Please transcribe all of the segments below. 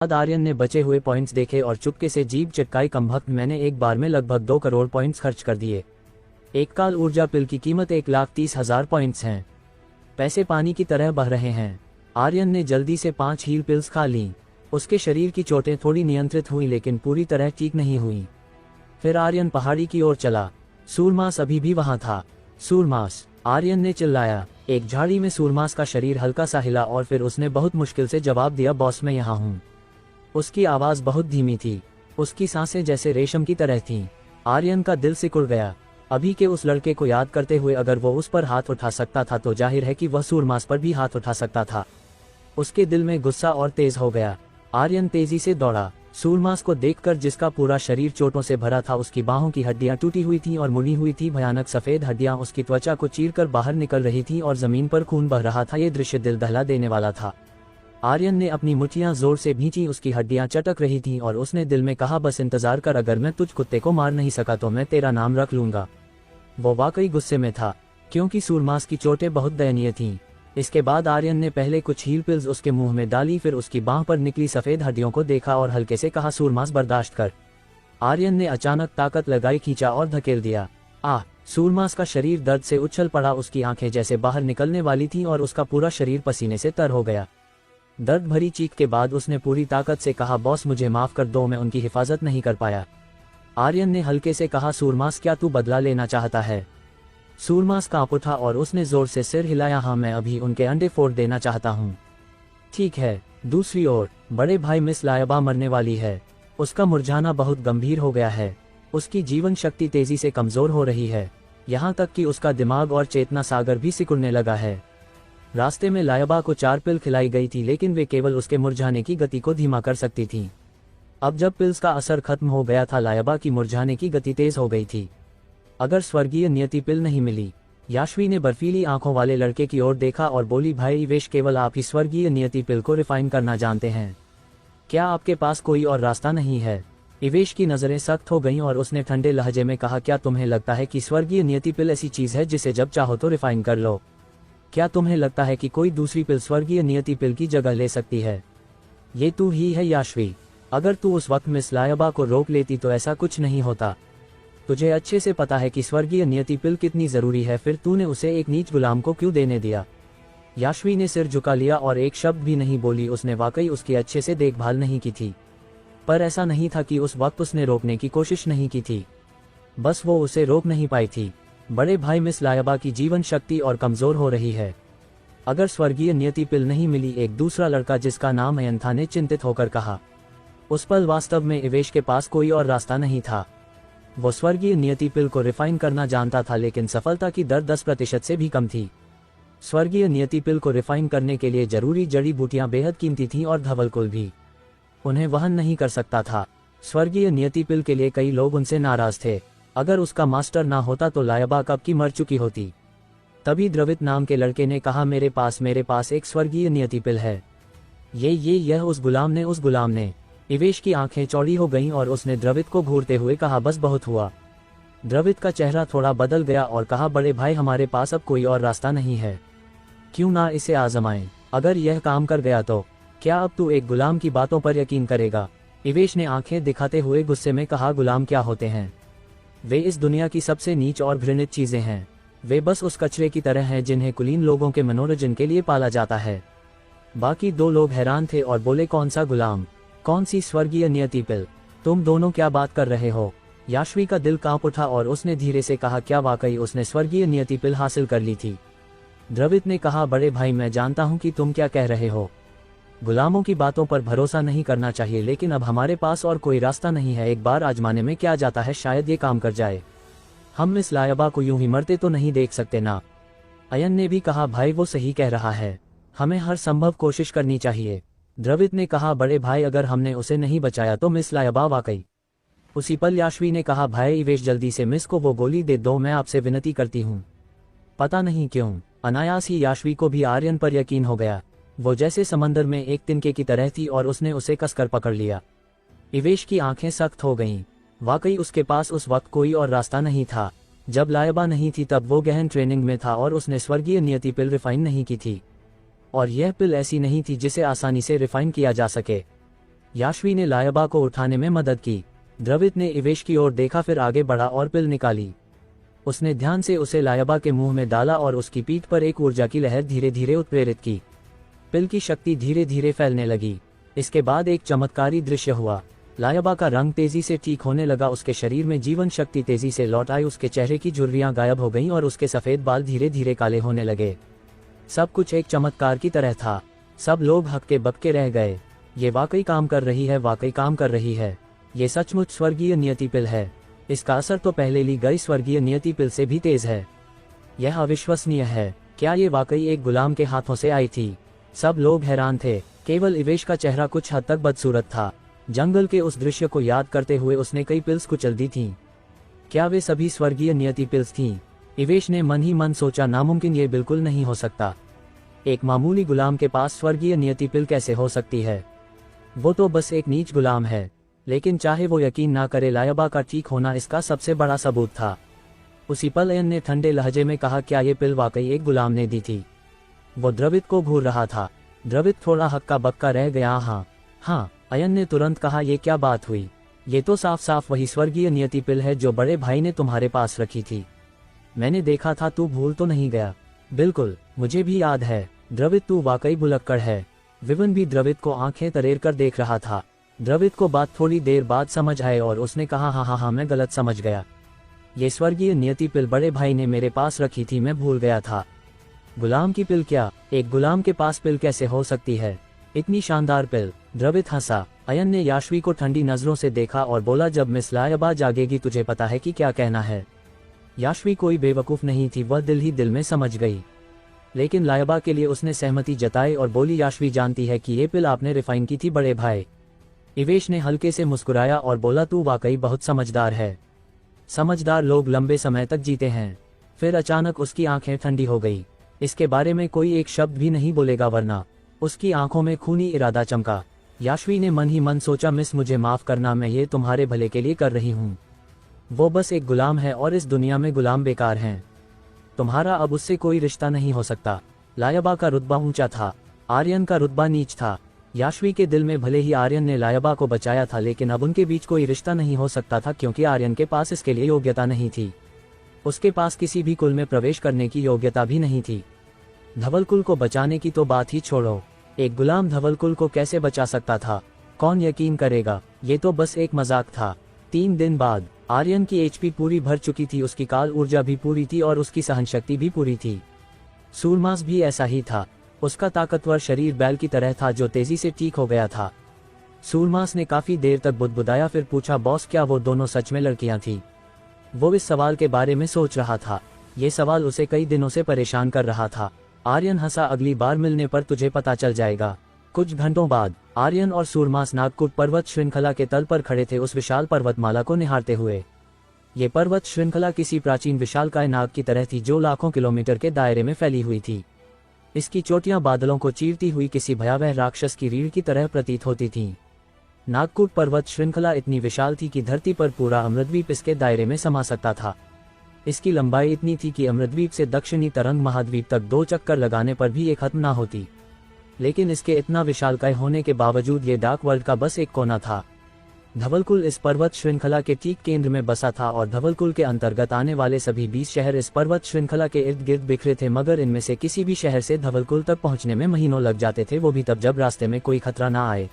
बाद आर्यन ने बचे हुए पॉइंट्स देखे और चुपके से जीभ चटकाई। कमबख्त, मैंने एक बार में लगभग 2 करोड़ पॉइंट्स खर्च कर दिए। एक काल ऊर्जा पिल की कीमत 1,30,000 पॉइंट्स हैं। पैसे पानी की तरह बह रहे हैं। आर्यन ने जल्दी से 5 हील पिल्स खा लीं। उसके शरीर की चोटें थोड़ी नियंत्रित हुई लेकिन पूरी तरह ठीक नहीं हुई। फिर आर्यन पहाड़ी की ओर चला। सूरमास अभी भी वहां था। सूरमास, आर्यन ने चिल्लाया। एक झाड़ी में सूरमास का शरीर हल्का सा हिला और फिर उसने बहुत मुश्किल से जवाब दिया, बॉस मैं यहाँ हूँ। उसकी आवाज बहुत धीमी थी। उसकी सांसें जैसे रेशम की तरह थीं। आर्यन का दिल सिकुड़ गया। अभी के उस लड़के को याद करते हुए अगर वो उस पर हाथ उठा सकता था तो जाहिर है कि वह सूरमास पर भी हाथ उठा सकता था। उसके दिल में गुस्सा और तेज हो गया। आर्यन तेजी से दौड़ा। सूरमास को देखकर, जिसका पूरा शरीर चोटों से भरा था, उसकी बाहों की हड्डियां टूटी हुई थीं और मुड़ी हुई थी। भयानक सफेद हड्डियां उसकी त्वचा को चीरकर बाहर निकल रही थीं और जमीन पर खून बह रहा था। ये दृश्य दिल दहला देने वाला था। आर्यन ने अपनी मुट्ठियां जोर से भींची। उसकी हड्डियां चटक रही थीं और उसने दिल में कहा, बस इंतजार कर, अगर मैं तुझ कुत्ते को मार नहीं सका तो मैं तेरा नाम रख लूंगा। वो वाकई गुस्से में था क्योंकि सूरमास की चोटें बहुत दयनीय थीं। इसके बाद आर्यन ने पहले कुछ हील पिल्स उसके मुंह में डाली, फिर उसकी बांह पर निकली सफेद हड्डियों को देखा और हल्के से कहा, सूरमास बर्दाश्त कर। आर्यन ने अचानक ताकत लगाई, खींचा और धकेल दिया। सूरमास का शरीर दर्द से उछल पड़ा। उसकी आंखें जैसे बाहर निकलने वाली थीं और उसका पूरा शरीर पसीने से तर हो गया। दर्द भरी चीख के बाद उसने पूरी ताकत से कहा, बॉस मुझे माफ कर दो, मैं उनकी हिफाजत नहीं कर पाया। आर्यन ने हल्के से कहा, सूरमास क्या तू बदला लेना चाहता है? सूरमास कांप उठा और उसने जोर से सिर हिलाया। हाँ, मैं अभी उनके अंडे फोड़ देना चाहता हूँ। ठीक है। दूसरी ओर बड़े भाई मिस लायबा मरने वाली है। उसका मुरझाना बहुत गंभीर हो गया है। उसकी जीवन शक्ति तेजी से कमजोर हो रही है, यहाँ तक कि उसका दिमाग और चेतना सागर भी सिकुड़ने लगा है। रास्ते में लायबा को 4 पिल खिलाई गई थी लेकिन वे केवल उसके मुरझाने की गति को धीमा कर सकती थीं। अब जब पिल्स का असर खत्म हो गया था, लायबा की मुरझाने की गति तेज हो गई थी। अगर स्वर्गीय नियति पिल नहीं मिली। याश्वी ने बर्फीली आंखों वाले लड़के की ओर देखा और बोली, भाई इवेश, केवल आप ही स्वर्गीय नियति पिल को रिफाइन करना जानते हैं। क्या आपके पास कोई और रास्ता नहीं है? इवेश की नजरें सख्त हो गईं और उसने ठंडे लहजे में कहा, क्या तुम्हें लगता है कि स्वर्गीय नियति पिल ऐसी चीज है जिसे जब चाहो तो रिफाइन कर लो? क्या तुम्हें लगता है कि कोई दूसरी पिल स्वर्गीय नियति पिल की जगह ले सकती है? ये तू ही है याश्वी। अगर तू उस वक्त मिस लायबा को रोक लेती तो ऐसा कुछ नहीं होता। तुझे अच्छे से पता है कि स्वर्गीय नियति पिल कितनी जरूरी है, फिर तूने उसे एक नीच गुलाम को क्यों देने दिया? याश्वी ने सिर झुका लिया और एक शब्द भी नहीं बोली। उसने वाकई उसकी अच्छे से देखभाल नहीं की थी, पर ऐसा नहीं था कि उस वक्त उसने रोकने की कोशिश नहीं की थी, बस वो उसे रोक नहीं पाई थी। बड़े भाई मिस लायबा की जीवन शक्ति और कमजोर हो रही है। अगर स्वर्गीय नियति पिल नहीं मिली, एक दूसरा लड़का जिसका नाम अयन था ने चिंतित होकर कहा। उस पल वास्तव में इवेश के पास कोई और रास्ता नहीं था। वो स्वर्गीय नियति पिल को रिफाइन करना जानता था लेकिन सफलता की दर 10% से भी कम थी। स्वर्गीय नियति पिल को रिफाइन करने के लिए जरूरी जड़ी बूटियां बेहद कीमती थीं और धवलकुल भी उन्हें वहन नहीं कर सकता था। स्वर्गीय नियति पिल के लिए कई लोग उनसे नाराज थे। अगर उसका मास्टर ना होता तो लायबा कब की मर चुकी होती। तभी द्रवित नाम के लड़के ने कहा, मेरे पास एक स्वर्गीय नियति पिल है। यह उस गुलाम ने। इवेश की आंखें चौड़ी हो गईं और उसने द्रवित को घूरते हुए कहा, बस बहुत हुआ। द्रवित का चेहरा थोड़ा बदल गया और कहा, बड़े भाई, हमारे पास अब कोई और रास्ता नहीं है। क्यों ना इसे आजमाएं? अगर यह काम कर गया तो क्या अब तू एक गुलाम की बातों पर यकीन करेगा? इवेश ने आंखें दिखाते हुए गुस्से में कहा, गुलाम क्या होते हैं? वे इस दुनिया की सबसे नीच और घृणित चीजें हैं। वे बस उस कचरे की तरह हैं जिन्हें कुलीन लोगों के मनोरंजन के लिए पाला जाता है। बाकी 2 लोग हैरान थे और बोले, कौन सा गुलाम? कौन सी स्वर्गीय नियति पिल? तुम दोनों क्या बात कर रहे हो? याश्वी का दिल कांप उठा और उसने धीरे से कहा, क्या वाकई उसने स्वर्गीय नियति पिल हासिल कर ली थी? द्रवित ने कहा, बड़े भाई, मैं जानता हूं कि तुम क्या कह रहे हो। गुलामों की बातों पर भरोसा नहीं करना चाहिए, लेकिन अब हमारे पास और कोई रास्ता नहीं है। एक बार आजमाने में क्या जाता है, शायद ये काम कर जाए। हम मिस लायबा को यूं ही मरते तो नहीं देख सकते ना? अयन ने भी कहा, भाई वो सही कह रहा है, हमें हर संभव कोशिश करनी चाहिए। द्रवित ने कहा, बड़े भाई, अगर हमने उसे नहीं बचाया तो मिस लायबा वाकई। उसी पल याश्वी ने कहा, भाई इवेश, जल्दी से मिस को वो गोली दे दो, मैं आपसे विनती करती हूँ। पता नहीं क्यों अनायास ही याश्वी को भी आर्यन पर यकीन हो गया। वो जैसे समंदर में एक तिनके की तरह थी और उसने उसे कसकर पकड़ लिया। इवेश की आंखें सख्त हो गईं। वाकई उसके पास उस वक्त कोई और रास्ता नहीं था। जब लायबा नहीं थी तब वो गहन ट्रेनिंग में था और उसने स्वर्गीय नियति पिल रिफाइन नहीं की थी, और यह पिल ऐसी नहीं थी जिसे आसानी से रिफाइन किया जा सके। याश्वी ने लायबा को उठाने में मदद की। द्रविड ने इवेश की ओर देखा, फिर आगे बढ़ा और पिल निकाली। उसने ध्यान से उसे लायबा के मुंह में डाला और उसकी पीठ पर एक ऊर्जा की लहर धीरे धीरे उत्प्रेरित की। पिल की शक्ति धीरे धीरे फैलने लगी। इसके बाद एक चमत्कारी दृश्य हुआ। लायबा का रंग तेजी से ठीक होने लगा, उसके शरीर में जीवन शक्ति तेजी से लौट आई, उसके चेहरे की झुर्रियां गायब हो गईं और उसके सफेद बाल धीरे धीरे काले होने लगे। सब कुछ एक चमत्कार की तरह था। सब लोग हक्के बक्के रह गए। ये वाकई काम कर रही है, वाकई काम कर रही है। ये सचमुच स्वर्गीय नियति पिल है। इसका असर तो पहले ली गई स्वर्गीय नियति पिल से भी तेज है। यह अविश्वसनीय है। क्या ये वाकई एक गुलाम के हाथों से आई थी? सब लोग हैरान थे। केवल इवेश का चेहरा कुछ हद तक बदसूरत था। जंगल के उस दृश्य को याद करते हुए उसने कई पिल्स कुचल दी थीं। क्या वे सभी स्वर्गीय नियति पिल्स थीं? इवेश ने मन ही मन सोचा, नामुमकिन, ये बिल्कुल नहीं हो सकता। एक मामूली गुलाम के पास स्वर्गीय नियति पिल कैसे हो सकती है? वो तो बस एक नीच गुलाम है। लेकिन चाहे वो यकीन ना करे, लायबा का ठीक होना इसका सबसे बड़ा सबूत था। उसी पल अयन ने ठंडे लहजे में कहा, क्या ये पिल वाकई एक गुलाम ने दी थी? वो द्रविड को घूर रहा था। द्रविड थोड़ा हक्का बक्का रह गया। हाँ, अयन ने तुरंत कहा, ये क्या बात हुई? ये तो साफ साफ वही स्वर्गीय नियति पिल है जो बड़े भाई ने तुम्हारे पास रखी थी। मैंने देखा था, तू भूल तो नहीं गया? बिल्कुल, मुझे भी याद है। द्रविड, तू वाकई भुलक्कड़ है। विवन भी द्रविड को आंखें तरेर कर देख रहा था। द्रविड को बात थोड़ी देर बाद समझ आए और उसने कहा, हाँ, मैं गलत समझ गया। ये स्वर्गीय नियति पिल बड़े भाई ने मेरे पास रखी थी, मैं भूल गया था। गुलाम की पिल? क्या एक गुलाम के पास पिल कैसे हो सकती है? इतनी शानदार पिल? द्रविड हंसा। अयन ने याश्वी को ठंडी नजरों से देखा और बोला, जब मिस लायबा जागेगी तुझे पता है कि क्या कहना है। याश्वी कोई बेवकूफ नहीं थी, वह दिल ही दिल में समझ गई। लेकिन लायबा के लिए उसने सहमति जताई और बोली, याश्वी जानती है कि ये पिल आपने रिफाइन की थी बड़े भाई। इवेश ने हल्के से मुस्कुराया और बोला, तू वाकई बहुत समझदार है। समझदार लोग लंबे समय तक जीते हैं। फिर अचानक उसकी आंखें ठंडी हो गई। इसके बारे में कोई एक शब्द भी नहीं बोलेगा वरना। उसकी आंखों में खूनी इरादा चमका। याश्वी ने मन ही मन सोचा, मिस मुझे माफ करना, मैं ये तुम्हारे भले के लिए कर रही हूँ। वो बस एक गुलाम है और इस दुनिया में गुलाम बेकार हैं। तुम्हारा अब उससे कोई रिश्ता नहीं हो सकता। लायबा का रुतबा ऊंचा था, आर्यन का रुतबा नीच था। याश्वी के दिल में भले ही आर्यन ने लायबा को बचाया था, लेकिन अब उनके बीच कोई रिश्ता नहीं हो सकता था, क्योंकि आर्यन के पास इसके लिए योग्यता नहीं थी। उसके पास किसी भी कुल में प्रवेश करने की योग्यता भी नहीं थी। धवलकुल को बचाने की तो बात ही छोड़ो, एक गुलाम धवलकुल को कैसे बचा सकता था? कौन यकीन करेगा? ये तो बस एक मजाक था। 3 दिन बाद आर्यन की एचपी पूरी भर चुकी थी, उसकी काल ऊर्जा भी पूरी थी और उसकी सहनशक्ति भी पूरी थी। सूरमास भी ऐसा ही था। उसका ताकतवर शरीर बैल की तरह था जो तेजी से ठीक हो गया था। सूरमास ने काफी देर तक बुदबुदाया, फिर पूछा, बॉस, क्या वो दोनों सच में लड़कियां थीं? वो इस सवाल के बारे में सोच रहा था। ये सवाल उसे कई दिनों से परेशान कर रहा था। आर्यन हंसा, अगली बार मिलने पर तुझे पता चल जाएगा। कुछ घंटों बाद आर्यन और सूरमास नागकुट पर्वत श्रृंखला के तल पर खड़े थे, उस विशाल पर्वतमाला को निहारते हुए। ये पर्वत श्रृंखला किसी प्राचीन विशालकाय नाग की तरह थी जो लाखों किलोमीटर के दायरे में फैली हुई थी। इसकी चोटियां बादलों को चीरती हुई किसी भयावह राक्षस की रीढ़ की तरह प्रतीत होती थीं। नागकुट पर्वत श्रृंखला इतनी विशाल थी कि धरती पर पूरा अमृतद्वीप इसके दायरे में समा सकता था। इसकी लंबाई इतनी थी कि अमृतद्वीप से दक्षिणी तरंग महाद्वीप तक 2 चक्कर लगाने पर भी ये खत्म ना होती। लेकिन इसके इतना विशालकाय होने के बावजूद ये डार्क वर्ल्ड का बस एक कोना था। धवलकुल इस पर्वत श्रृंखला के ठीक केंद्र में बसा था और धवलकुल के अंतर्गत आने वाले सभी 20 शहर इस पर्वत श्रृंखला के इर्द गिर्द बिखरे थे, मगर इनमें से किसी भी शहर से धवलकुल तक पहुंचने में महीनों लग जाते थे, वो भी तब जब रास्ते में कोई खतरा ना आए।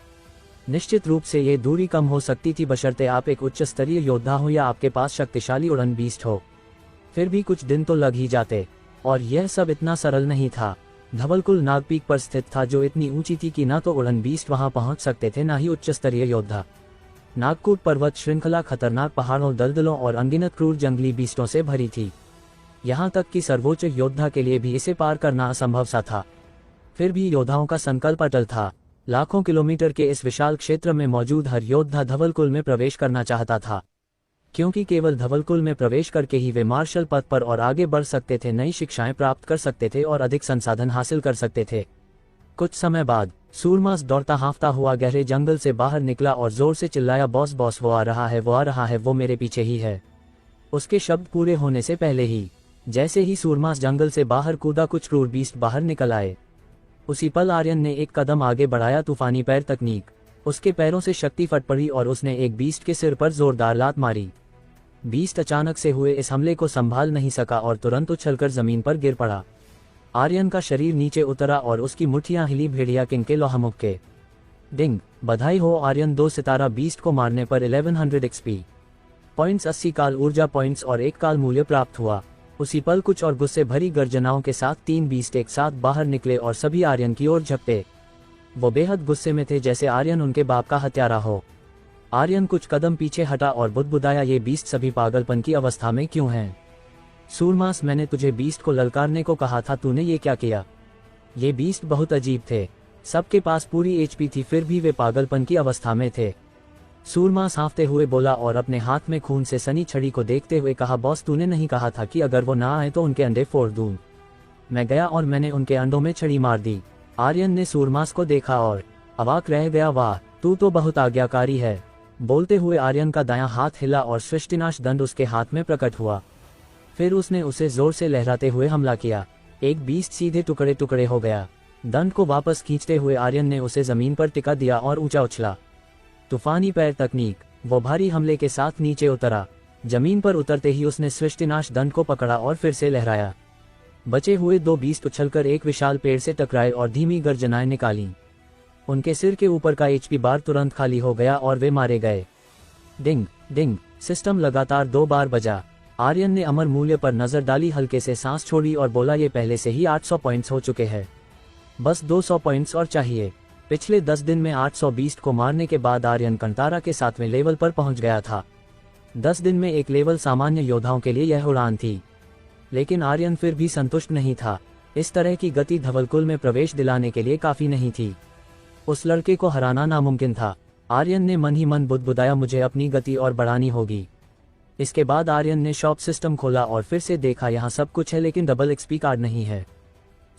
निश्चित रूप से ये दूरी कम हो सकती थी बशर्ते आप एक उच्च स्तरीय योद्धा हो या आपके पास शक्तिशाली उड़न बीस्ट हो। फिर भी कुछ दिन तो लग ही जाते, और यह सब इतना सरल नहीं था। धवलकुल नागपीक पर स्थित था जो इतनी ऊंची थी कि ना तो उड़न बीस्ट वहां पहुंच सकते थे, ना ही उच्च स्तरीय योद्धा। नागकुट पर्वत श्रृंखला खतरनाक पहाड़ों, दलदलों और अनगिनत क्रूर जंगली बीस्टों से भरी थी। यहाँ तक कि सर्वोच्च योद्धा के लिए भी इसे पार करना असंभव सा था। फिर भी योद्धाओं का संकल्प अटल था। लाखों किलोमीटर के इस विशाल क्षेत्र में मौजूद हर योद्धा धवलकुल में प्रवेश करना चाहता था, क्योंकि केवल धवलकुल में प्रवेश करके ही वे मार्शल पथ पर और आगे बढ़ सकते थे, नई शिक्षाएं प्राप्त कर सकते थे और अधिक संसाधन हासिल कर सकते थे। कुछ समय बाद सूरमास दौड़ता हाँफता हुआ गहरे जंगल से बाहर निकला और जोर से चिल्लाया, बॉस बॉस, वो आ रहा है, वो आ रहा है, वो मेरे पीछे ही है। उसके शब्द पूरे होने से पहले ही जैसे ही सूरमास जंगल से बाहर कूदा, कुछ क्रूर बीस्ट बाहर निकल आए। उसी पल आर्यन ने एक कदम आगे बढ़ाया, तूफानी पैर तकनीक। उसके पैरों से शक्ति फट पड़ी और उसने एक बीस्ट के सिर पर जोरदार लात मारी। बीस्ट अचानक से हुए इस हमले को संभाल नहीं सका और तुरंत उछलकर जमीन पर गिर पड़ा। आर्यन का शरीर नीचे उतरा और उसकी मुट्ठियां हिली। भेड़िया किंग के लोहामुख के डिंग, बधाई हो आर्यन, 2 सितारा बीस्ट को मारने पर 1100 एक्सपी पॉइंट्स, 80 काल ऊर्जा पॉइंट्स और 1 काल मूल्य प्राप्त हुआ। उसी पल कुछ और गुस्से भरी गर्जनाओं के साथ 3 बीस्ट एक साथ बाहर निकले और सभी आर्यन की ओर झपटे। वो बेहद गुस्से में थे, जैसे आर्यन उनके बाप का हत्यारा हो। आर्यन कुछ कदम पीछे हटा और बुदबुदाया, ये बीस्ट सभी पागलपन की अवस्था में क्यों हैं? सूरमास, मैंने तुझे बीस्ट को ललकारने को कहा था, तूने ये क्या किया? ये बीस्ट बहुत अजीब थे। सबके पास पूरी एचपी थी, फिर भी वे पागलपन की अवस्था में थे। सूरमास हाँफते हुए बोला और अपने हाथ में खून से सनी छड़ी को देखते हुए कहा, बॉस, तूने नहीं कहा था कि अगर वो ना आए तो उनके अंडे फोड़ दूं? मैं गया और मैंने उनके अंडों में छड़ी मार दी। आर्यन ने सूरमास को देखा और अवाक रह गया। वाह, तू तो बहुत आज्ञाकारी है। बोलते हुए आर्यन का दायां हाथ हिला और सृष्टिनाश दंड उसके हाथ में प्रकट हुआ। फिर उसने उसे जोर से लहराते हुए हमला किया। एक बीस्ट सीधे टुकड़े टुकड़े हो गया। दंड को वापस खींचते हुए आर्यन ने उसे जमीन पर टिका दिया और ऊंचा उछला। तूफानी पैर तकनीक, वो भारी हमले के साथ नीचे उतरा। जमीन पर उतरते ही उसने सृष्टिनाश दंड को पकड़ा और फिर से लहराया। बचे हुए 2 बीस्ट उछलकर एक विशाल पेड़ से टकराए और धीमी गर्जनाएं निकाली। उनके सिर के ऊपर का एचपी बार तुरंत खाली हो गया और वे मारे गए। डिंग डिंग, सिस्टम लगातार 2 बार बजा। आर्यन ने अमर मूल्य पर नजर डाली, हल्के से सांस छोड़ी और बोला, ये पहले से ही 800 पॉइंट्स हो चुके हैं, बस 200 पॉइंट्स और चाहिए। पिछले 10 दिन में 800 बीस्ट को मारने के बाद आर्यन कंतारा के 7वें लेवल पर पहुंच गया था। 10 दिन में एक लेवल सामान्य योद्धाओं के लिए यह उड़ान थी, लेकिन आर्यन फिर भी संतुष्ट नहीं था। इस तरह की गति धवलकुल में प्रवेश दिलाने के लिए काफी नहीं थी। उस लड़के को हराना नामुमकिन था। आर्यन ने मन ही मन बुदबुदाया, मुझे अपनी गति और बढ़ानी होगी। इसके बाद आर्यन ने शॉप सिस्टम खोला और फिर से देखा, यहाँ सब कुछ है लेकिन डबल एक्सपी कार्ड नहीं है।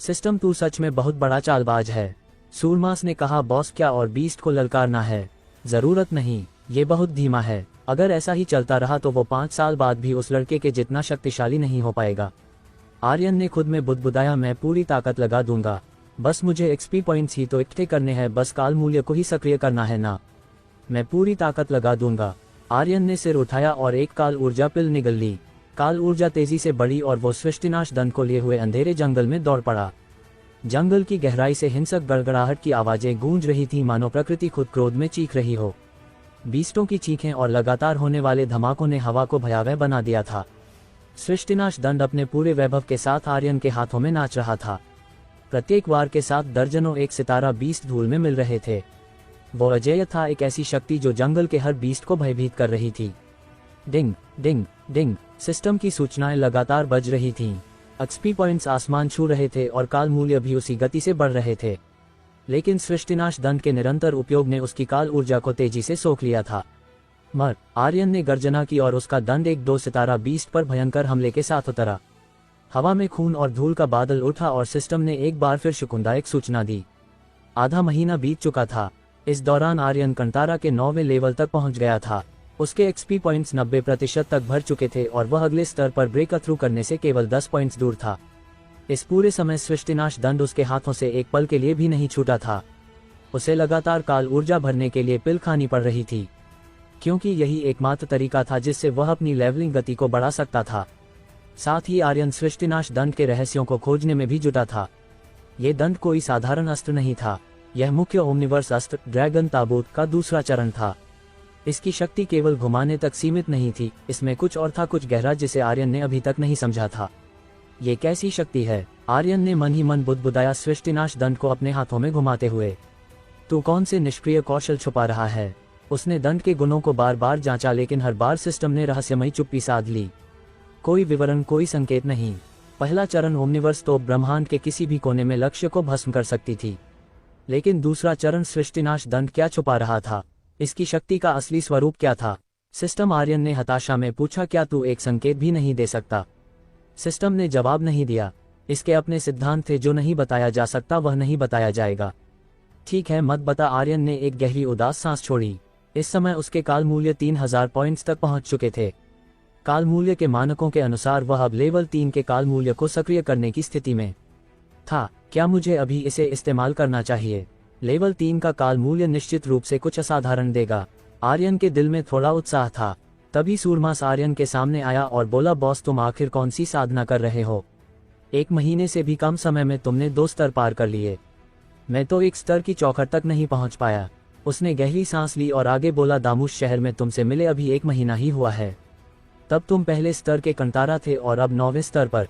सिस्टम, तू सच में बहुत बड़ा चालबाज है। सूरमास ने कहा, बॉस, क्या और बीस्ट को ललकारना है? जरूरत नहीं, ये बहुत धीमा है। अगर ऐसा ही चलता रहा तो वो 5 साल बाद भी उस लड़के के जितना शक्तिशाली नहीं हो पाएगा। आर्यन ने खुद में बुदबुदाया, मैं पूरी ताकत लगा दूंगा, बस मुझे एक्सपी पॉइंट्स ही तो इकट्ठे करने हैं, बस काल मूल्य को ही सक्रिय करना है ना। मैं पूरी ताकत लगा दूंगा। आर्यन ने सिर उठाया और एक काल ऊर्जा पिल निगल ली। काल ऊर्जा तेजी से बढ़ी और वो सृष्टिनाश दंड को लिए हुए अंधेरे जंगल में दौड़ पड़ा। जंगल की गहराई से हिंसक गड़गड़ाहट की आवाजें गूंज रही थी, मानो प्रकृति खुद क्रोध में चीख रही हो। बीस्टों की चीखें और लगातार होने वाले धमाकों ने हवा को भयावह बना दिया था। सृष्टिनाश दंड अपने पूरे वैभव के साथ आर्यन के हाथों में नाच रहा था। प्रत्येक वार के साथ दर्जनों एक सितारा बीस्ट धूल में मिल रहे थे। वो अजेय था, एक ऐसी शक्ति जो जंगल के हर बीस्ट को भयभीत कर रही थी। डिंग डिंग डिंग, सिस्टम की सूचनाएं लगातार बज रही थीं। एक्सपी पॉइंट्स आसमान छू रहे थे और काल मूल्य भी उसी गति से बढ़ रहे थे। लेकिन सृष्टिनाश दंड के निरंतर उपयोग ने उसकी काल ऊर्जा को तेजी से सोख लिया था। मर, आर्यन ने गर्जना की और उसका दंड एक 2 सितारा बीस्ट पर भयंकर हमले के साथ उतरा। हवा में खून और धूल का बादल उठा और सिस्टम ने एक बार फिर शुकुंदायक सूचना दी। आधा महीना बीत चुका था। इस दौरान आर्यन कंतारा के 9वें लेवल तक पहुंच गया था। उसके एक्सपी पॉइंट्स 90% तक भर चुके थे और वह अगले स्तर पर ब्रेक थ्रू करने से केवल 10 पॉइंट्स दूर था। इस पूरे समय सृष्टिनाश दंड उसके हाथों से एक पल के लिए भी नहीं छूटा था। उसे लगातार काल ऊर्जा भरने के लिए पिल खानी पड़ रही थी, क्योंकि यही एकमात्र तरीका था जिससे वह अपनी लेवलिंग गति को बढ़ा सकता था। साथ ही आर्यन सृष्टिनाश दंड के रहस्यों को खोजने में भी जुटा था। ये दंड कोई साधारण अस्त्र नहीं था, यह मुख्य ओमनिवर्स अस्त्र ड्रैगन ताबूत का दूसरा चरण था। इसकी शक्ति केवल घुमाने तक सीमित नहीं थी, इसमें कुछ और था, कुछ गहरा जिसे आर्यन ने अभी तक नहीं समझा था। ये कैसी शक्ति है? आर्यन ने मन ही मन बुदबुदाया, सृष्टिनाश दंड को अपने हाथों में घुमाते हुए। तू कौन से निष्क्रिय कौशल छुपा रहा है? उसने दंड के गुणों को बार बार जांचा, लेकिन हर बार सिस्टम ने रहस्यमयी चुप्पी साध ली। कोई विवरण, कोई संकेत नहीं। पहला चरण ओमनिवर्स तो ब्रह्मांड के किसी भी कोने में लक्ष्य को भस्म कर सकती थी, लेकिन दूसरा चरण सृष्टिनाश दंड क्या छुपा रहा था? इसकी शक्ति का असली स्वरूप क्या था? सिस्टम, आर्यन ने हताशा में पूछा, क्या तू एक संकेत भी नहीं दे सकता? सिस्टम ने जवाब नहीं दिया। इसके अपने सिद्धांत थे, जो नहीं बताया जा सकता वह नहीं बताया जाएगा। ठीक है, मत बता। आर्यन ने एक गहरी उदास सांस छोड़ी। इस समय उसके काल मूल्य 3000 पॉइंट्स तक पहुंच चुके थे। काल मूल्य के मानकों के अनुसार वह अब लेवल 3 के काल मूल्य को सक्रिय करने की स्थिति में था। क्या मुझे अभी इसे इस्तेमाल करना चाहिए? लेवल 3 का काल मूल्य निश्चित रूप से कुछ असाधारण देगा। आर्यन के दिल में थोड़ा उत्साह था। तभी सूरमास आर्यन के सामने आया और बोला, बॉस तुम आखिर कौन सी साधना कर रहे हो? 1 महीने से भी कम समय में तुमने 2 स्तर पार कर लिए। मैं तो 1 स्तर की चौखट तक नहीं पहुंच पाया। उसने गहरी सांस ली और आगे बोला, दामुश शहर में तुमसे मिले अभी 1 महीना ही हुआ है। तब तुम पहले स्तर के कंटारा थे और अब 9वें स्तर पर।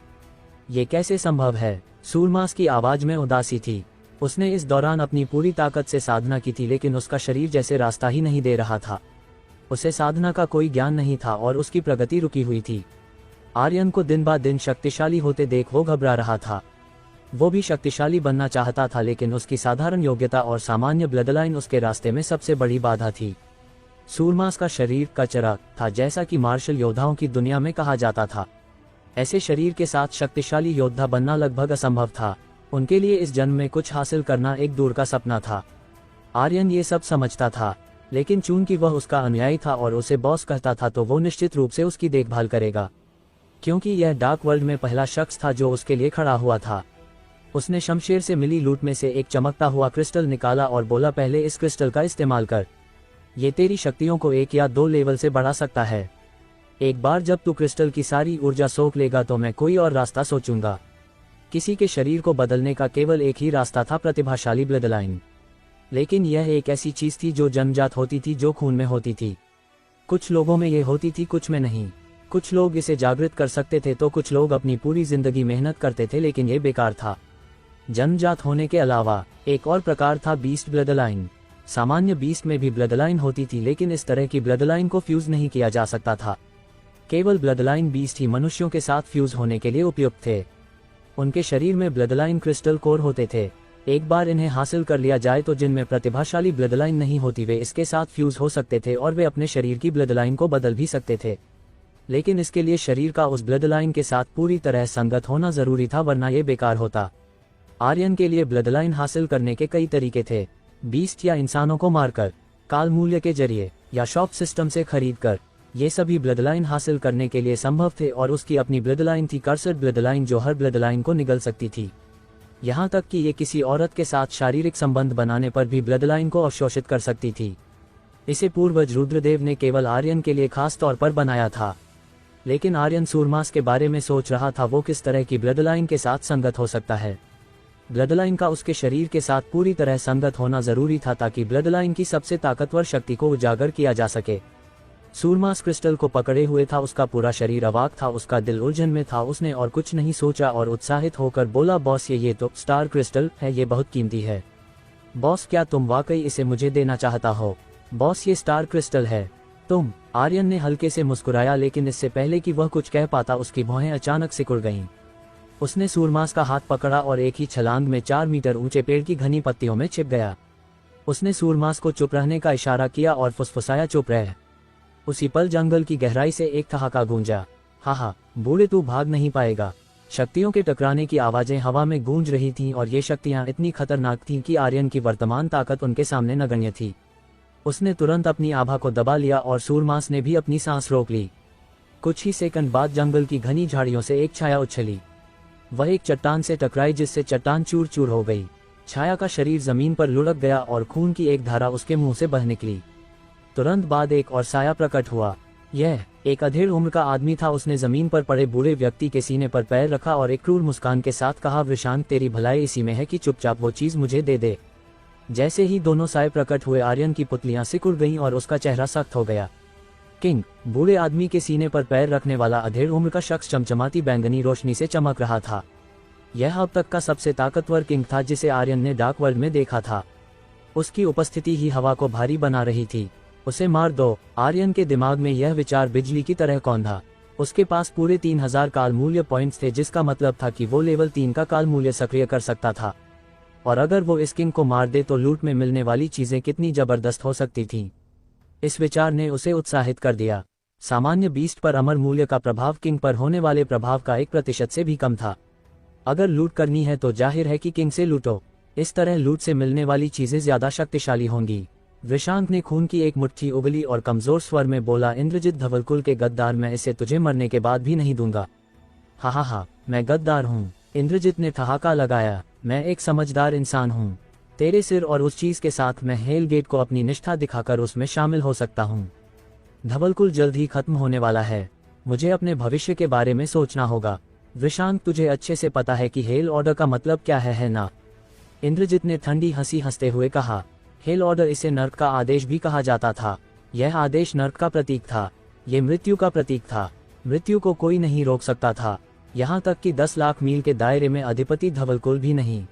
यह कैसे संभव है? सूरमास की आवाज में उदासी थी। उसने इस दौरान अपनी पूरी ताकत से साधना की थी, लेकिन उसका शरीर जैसे रास्ता ही नहीं दे रहा था। उसे साधना का कोई ज्ञान नहीं था और उसकी प्रगति रुकी हुई थी। आर्यन को दिन ब दिन शक्तिशाली होते देख वो घबरा रहा था। वो भी शक्तिशाली बनना चाहता था, लेकिन उसकी साधारण योग्यता और सामान्य ब्लडलाइन उसके रास्ते में सबसे बड़ी बाधा थी। सूरमास का शरीर कचरा था, जैसा कि मार्शल योद्धाओं की दुनिया में कहा जाता था। ऐसे शरीर के साथ शक्तिशाली योद्धा बनना लगभग असंभव था। उनके लिए इस जन्म में कुछ हासिल करना एक दूर का सपना था। आर्यन ये सब समझता था, लेकिन चूंकि वह उसका अनुयायी था और उसे बॉस कहता था, तो वो निश्चित रूप से उसकी देखभाल करेगा, क्योंकि यह डार्क वर्ल्ड में पहला शख्स था जो उसके लिए खड़ा हुआ था। उसने शमशेर से मिली लूट में से एक चमकता हुआ क्रिस्टल निकाला और बोला, पहले इस क्रिस्टल का इस्तेमाल कर। ये तेरी शक्तियों को 1 या 2 लेवल से बढ़ा सकता है। एक बार जब तू क्रिस्टल की सारी ऊर्जा सोख लेगा तो मैं कोई और रास्ता सोचूंगा। किसी के शरीर को बदलने का केवल एक ही रास्ता था, प्रतिभाशाली ब्लडलाइन। लेकिन यह एक ऐसी चीज थी जो जन्मजात होती थी, जो खून में होती थी। कुछ लोगों में यह होती थी, कुछ में नहीं। कुछ लोग इसे जागृत कर सकते थे तो कुछ लोग अपनी पूरी जिंदगी मेहनत करते थे, लेकिन यह बेकार था। जन्मजात होने के अलावा एक और प्रकार था, बीस्ट ब्लडलाइन। सामान्य बीस्ट में भी ब्लडलाइन होती थी, लेकिन इस तरह की ब्लडलाइन को फ्यूज नहीं किया जा सकता था। केवल ब्लडलाइन बीस्ट ही मनुष्यों के साथ फ्यूज होने के लिए उपयुक्त थे। उनके शरीर में ब्लडलाइन क्रिस्टल कोर होते थे। एक बार इन्हें हासिल कर लिया जाए तो जिनमें प्रतिभाशाली ब्लडलाइन नहीं होती वे इसके साथ फ्यूज हो सकते थे और वे अपने शरीर की ब्लडलाइन को बदल भी सकते थे। लेकिन इसके लिए शरीर का उस ब्लडलाइन के साथ पूरी तरह संगत होना जरूरी था, वरना यह बेकार होता। आर्यन के लिए ब्लडलाइन हासिल करने के कई तरीके थे। बीस्ट या इंसानों को मारकर, काल मूल्य के जरिए, या शॉप सिस्टम से खरीद कर। ये सभी ब्लडलाइन हासिल करने के लिए संभव थे और उसकी अपनी ब्लडलाइन थी, कर्सर ब्लडलाइन, जो हर ब्लडलाइन को निगल सकती थी। यहाँ तक कि ये किसी औरत के साथ शारीरिक संबंध बनाने पर भी ब्लडलाइन को अवशोषित कर सकती थी। इसे पूर्वज रुद्रदेव ने केवल आर्यन के लिए खास तौर पर बनाया था। लेकिन आर्यन सूरमास के बारे में सोच रहा था, वो किस तरह की ब्लडलाइन के साथ संगत हो सकता है। ब्लडलाइन का उसके शरीर के साथ पूरी तरह संगत होना जरूरी था, ताकि ब्लडलाइन की सबसे ताकतवर शक्ति को उजागर किया जा सके। सूरमास क्रिस्टल को पकड़े हुए था, उसका पूरा शरीर अवाक था, उसका दिल उलझन में था। उसने और कुछ नहीं सोचा और उत्साहित होकर बोला, बॉस ये तो स्टार क्रिस्टल है, ये बहुत कीमती है। बॉस क्या तुम वाकई इसे मुझे देना चाहता हो? बॉस ये स्टार क्रिस्टल है। तुम? आर्यन ने हल्के से मुस्कुराया, लेकिन इससे पहले कि वह कुछ कह पाता उसकी भौहें अचानक सिकुड़ गईं। उसने सूरमास का हाथ पकड़ा और एक ही छलांग में 4 मीटर ऊंचे पेड़ की घनी पत्तियों में छिप गया। उसने सूरमास को चुप रहने का इशारा किया और फुसफुसाया, चुप रह। उसी पल जंगल की गहराई से एक ठहाका गूंजा। हा, बूढ़े तू भाग नहीं पाएगा। शक्तियों के टकराने की आवाजें हवा में गूंज रही थीं और ये शक्तियां इतनी खतरनाक थीं कि आर्यन की वर्तमान ताकत उनके सामने नगण्य थी। उसने तुरंत अपनी आभा को दबा लिया और सूरमास ने भी अपनी सांस रोक ली। कुछ ही सेकंड बाद जंगल की घनी झाड़ियों से एक छाया उछली। वह एक चट्टान से टकराई, जिससे चट्टान चूर चूर हो गई। छाया का शरीर जमीन पर लुढ़क गया और खून की एक धारा उसके मुंह से बह निकली। तुरंत बाद एक और साया प्रकट हुआ। यह एक अधेड़ उम्र का आदमी था। उसने जमीन पर पड़े बूढ़े व्यक्ति के सीने पर पैर रखा और एक क्रूर मुस्कान के साथ कहा, विशांत तेरी भलाई इसी में है कि चुपचाप वो चीज मुझे दे दे। जैसे ही दोनों साए प्रकट हुए, आर्यन की पुतलियां सिकुड़ गईं और उसका चेहरा सख्त हो गया। किंग, बूढ़े आदमी के सीने पर पैर रखने वाला अधेड़ उम्र का शख्स चमचमाती बैंगनी रोशनी से चमक रहा था। यह अब तक का सबसे ताकतवर किंग था जिसे आर्यन ने डार्क वर्ल्ड में देखा था। उसकी उपस्थिति ही हवा को भारी बना रही थी। उसे मार दो। आर्यन के दिमाग में यह विचार बिजली की तरह कौंधा। उसके पास पूरे 3000 काल मूल्य पॉइंट्स थे, जिसका मतलब था कि वो लेवल 3 का काल मूल्य सक्रिय कर सकता था। और अगर वो इस किंग को मार दे तो लूट में मिलने वाली चीजें कितनी जबरदस्त हो सकती थीं। इस विचार ने उसे उत्साहित कर दिया। सामान्य बीस्ट पर अमर मूल्य का प्रभाव किंग पर होने वाले प्रभाव का 1% से भी कम था। अगर लूट करनी है तो जाहिर है कि किंग से लूटो। इस तरह लूट से मिलने वाली चीजें ज्यादा शक्तिशाली होंगी। विशांत ने खून की एक मुट्ठी उगली और कमजोर स्वर में बोला, इंद्रजित धवलकुल के गद्दार, मैं इसे तुझे मरने के बाद भी नहीं दूंगा। हा, मैं गद्दार हूँ। इंद्रजित ने ठहाका लगाया। मैं एक समझदार इंसान हूँ। तेरे सिर और उस चीज के साथ मैं हेल गेट को अपनी निष्ठा दिखाकर उसमें शामिल हो सकता हूँ। धवलकुल जल्द ही खत्म होने वाला है, मुझे अपने भविष्य के बारे में सोचना होगा। वृषांक, तुझे अच्छे से पता है कि हेल ऑर्डर का मतलब क्या है ना? इंद्रजित ने ठंडी हंसी हंसते हुए कहा। हेल ऑर्डर, इसे नर्क का आदेश भी कहा जाता था। यह आदेश नर्क का प्रतीक था, ये मृत्यु का प्रतीक था। मृत्यु को कोई नहीं रोक सकता था, यहाँ तक कि 10 लाख मील के दायरे में अधिपति धवलकुल भी नहीं।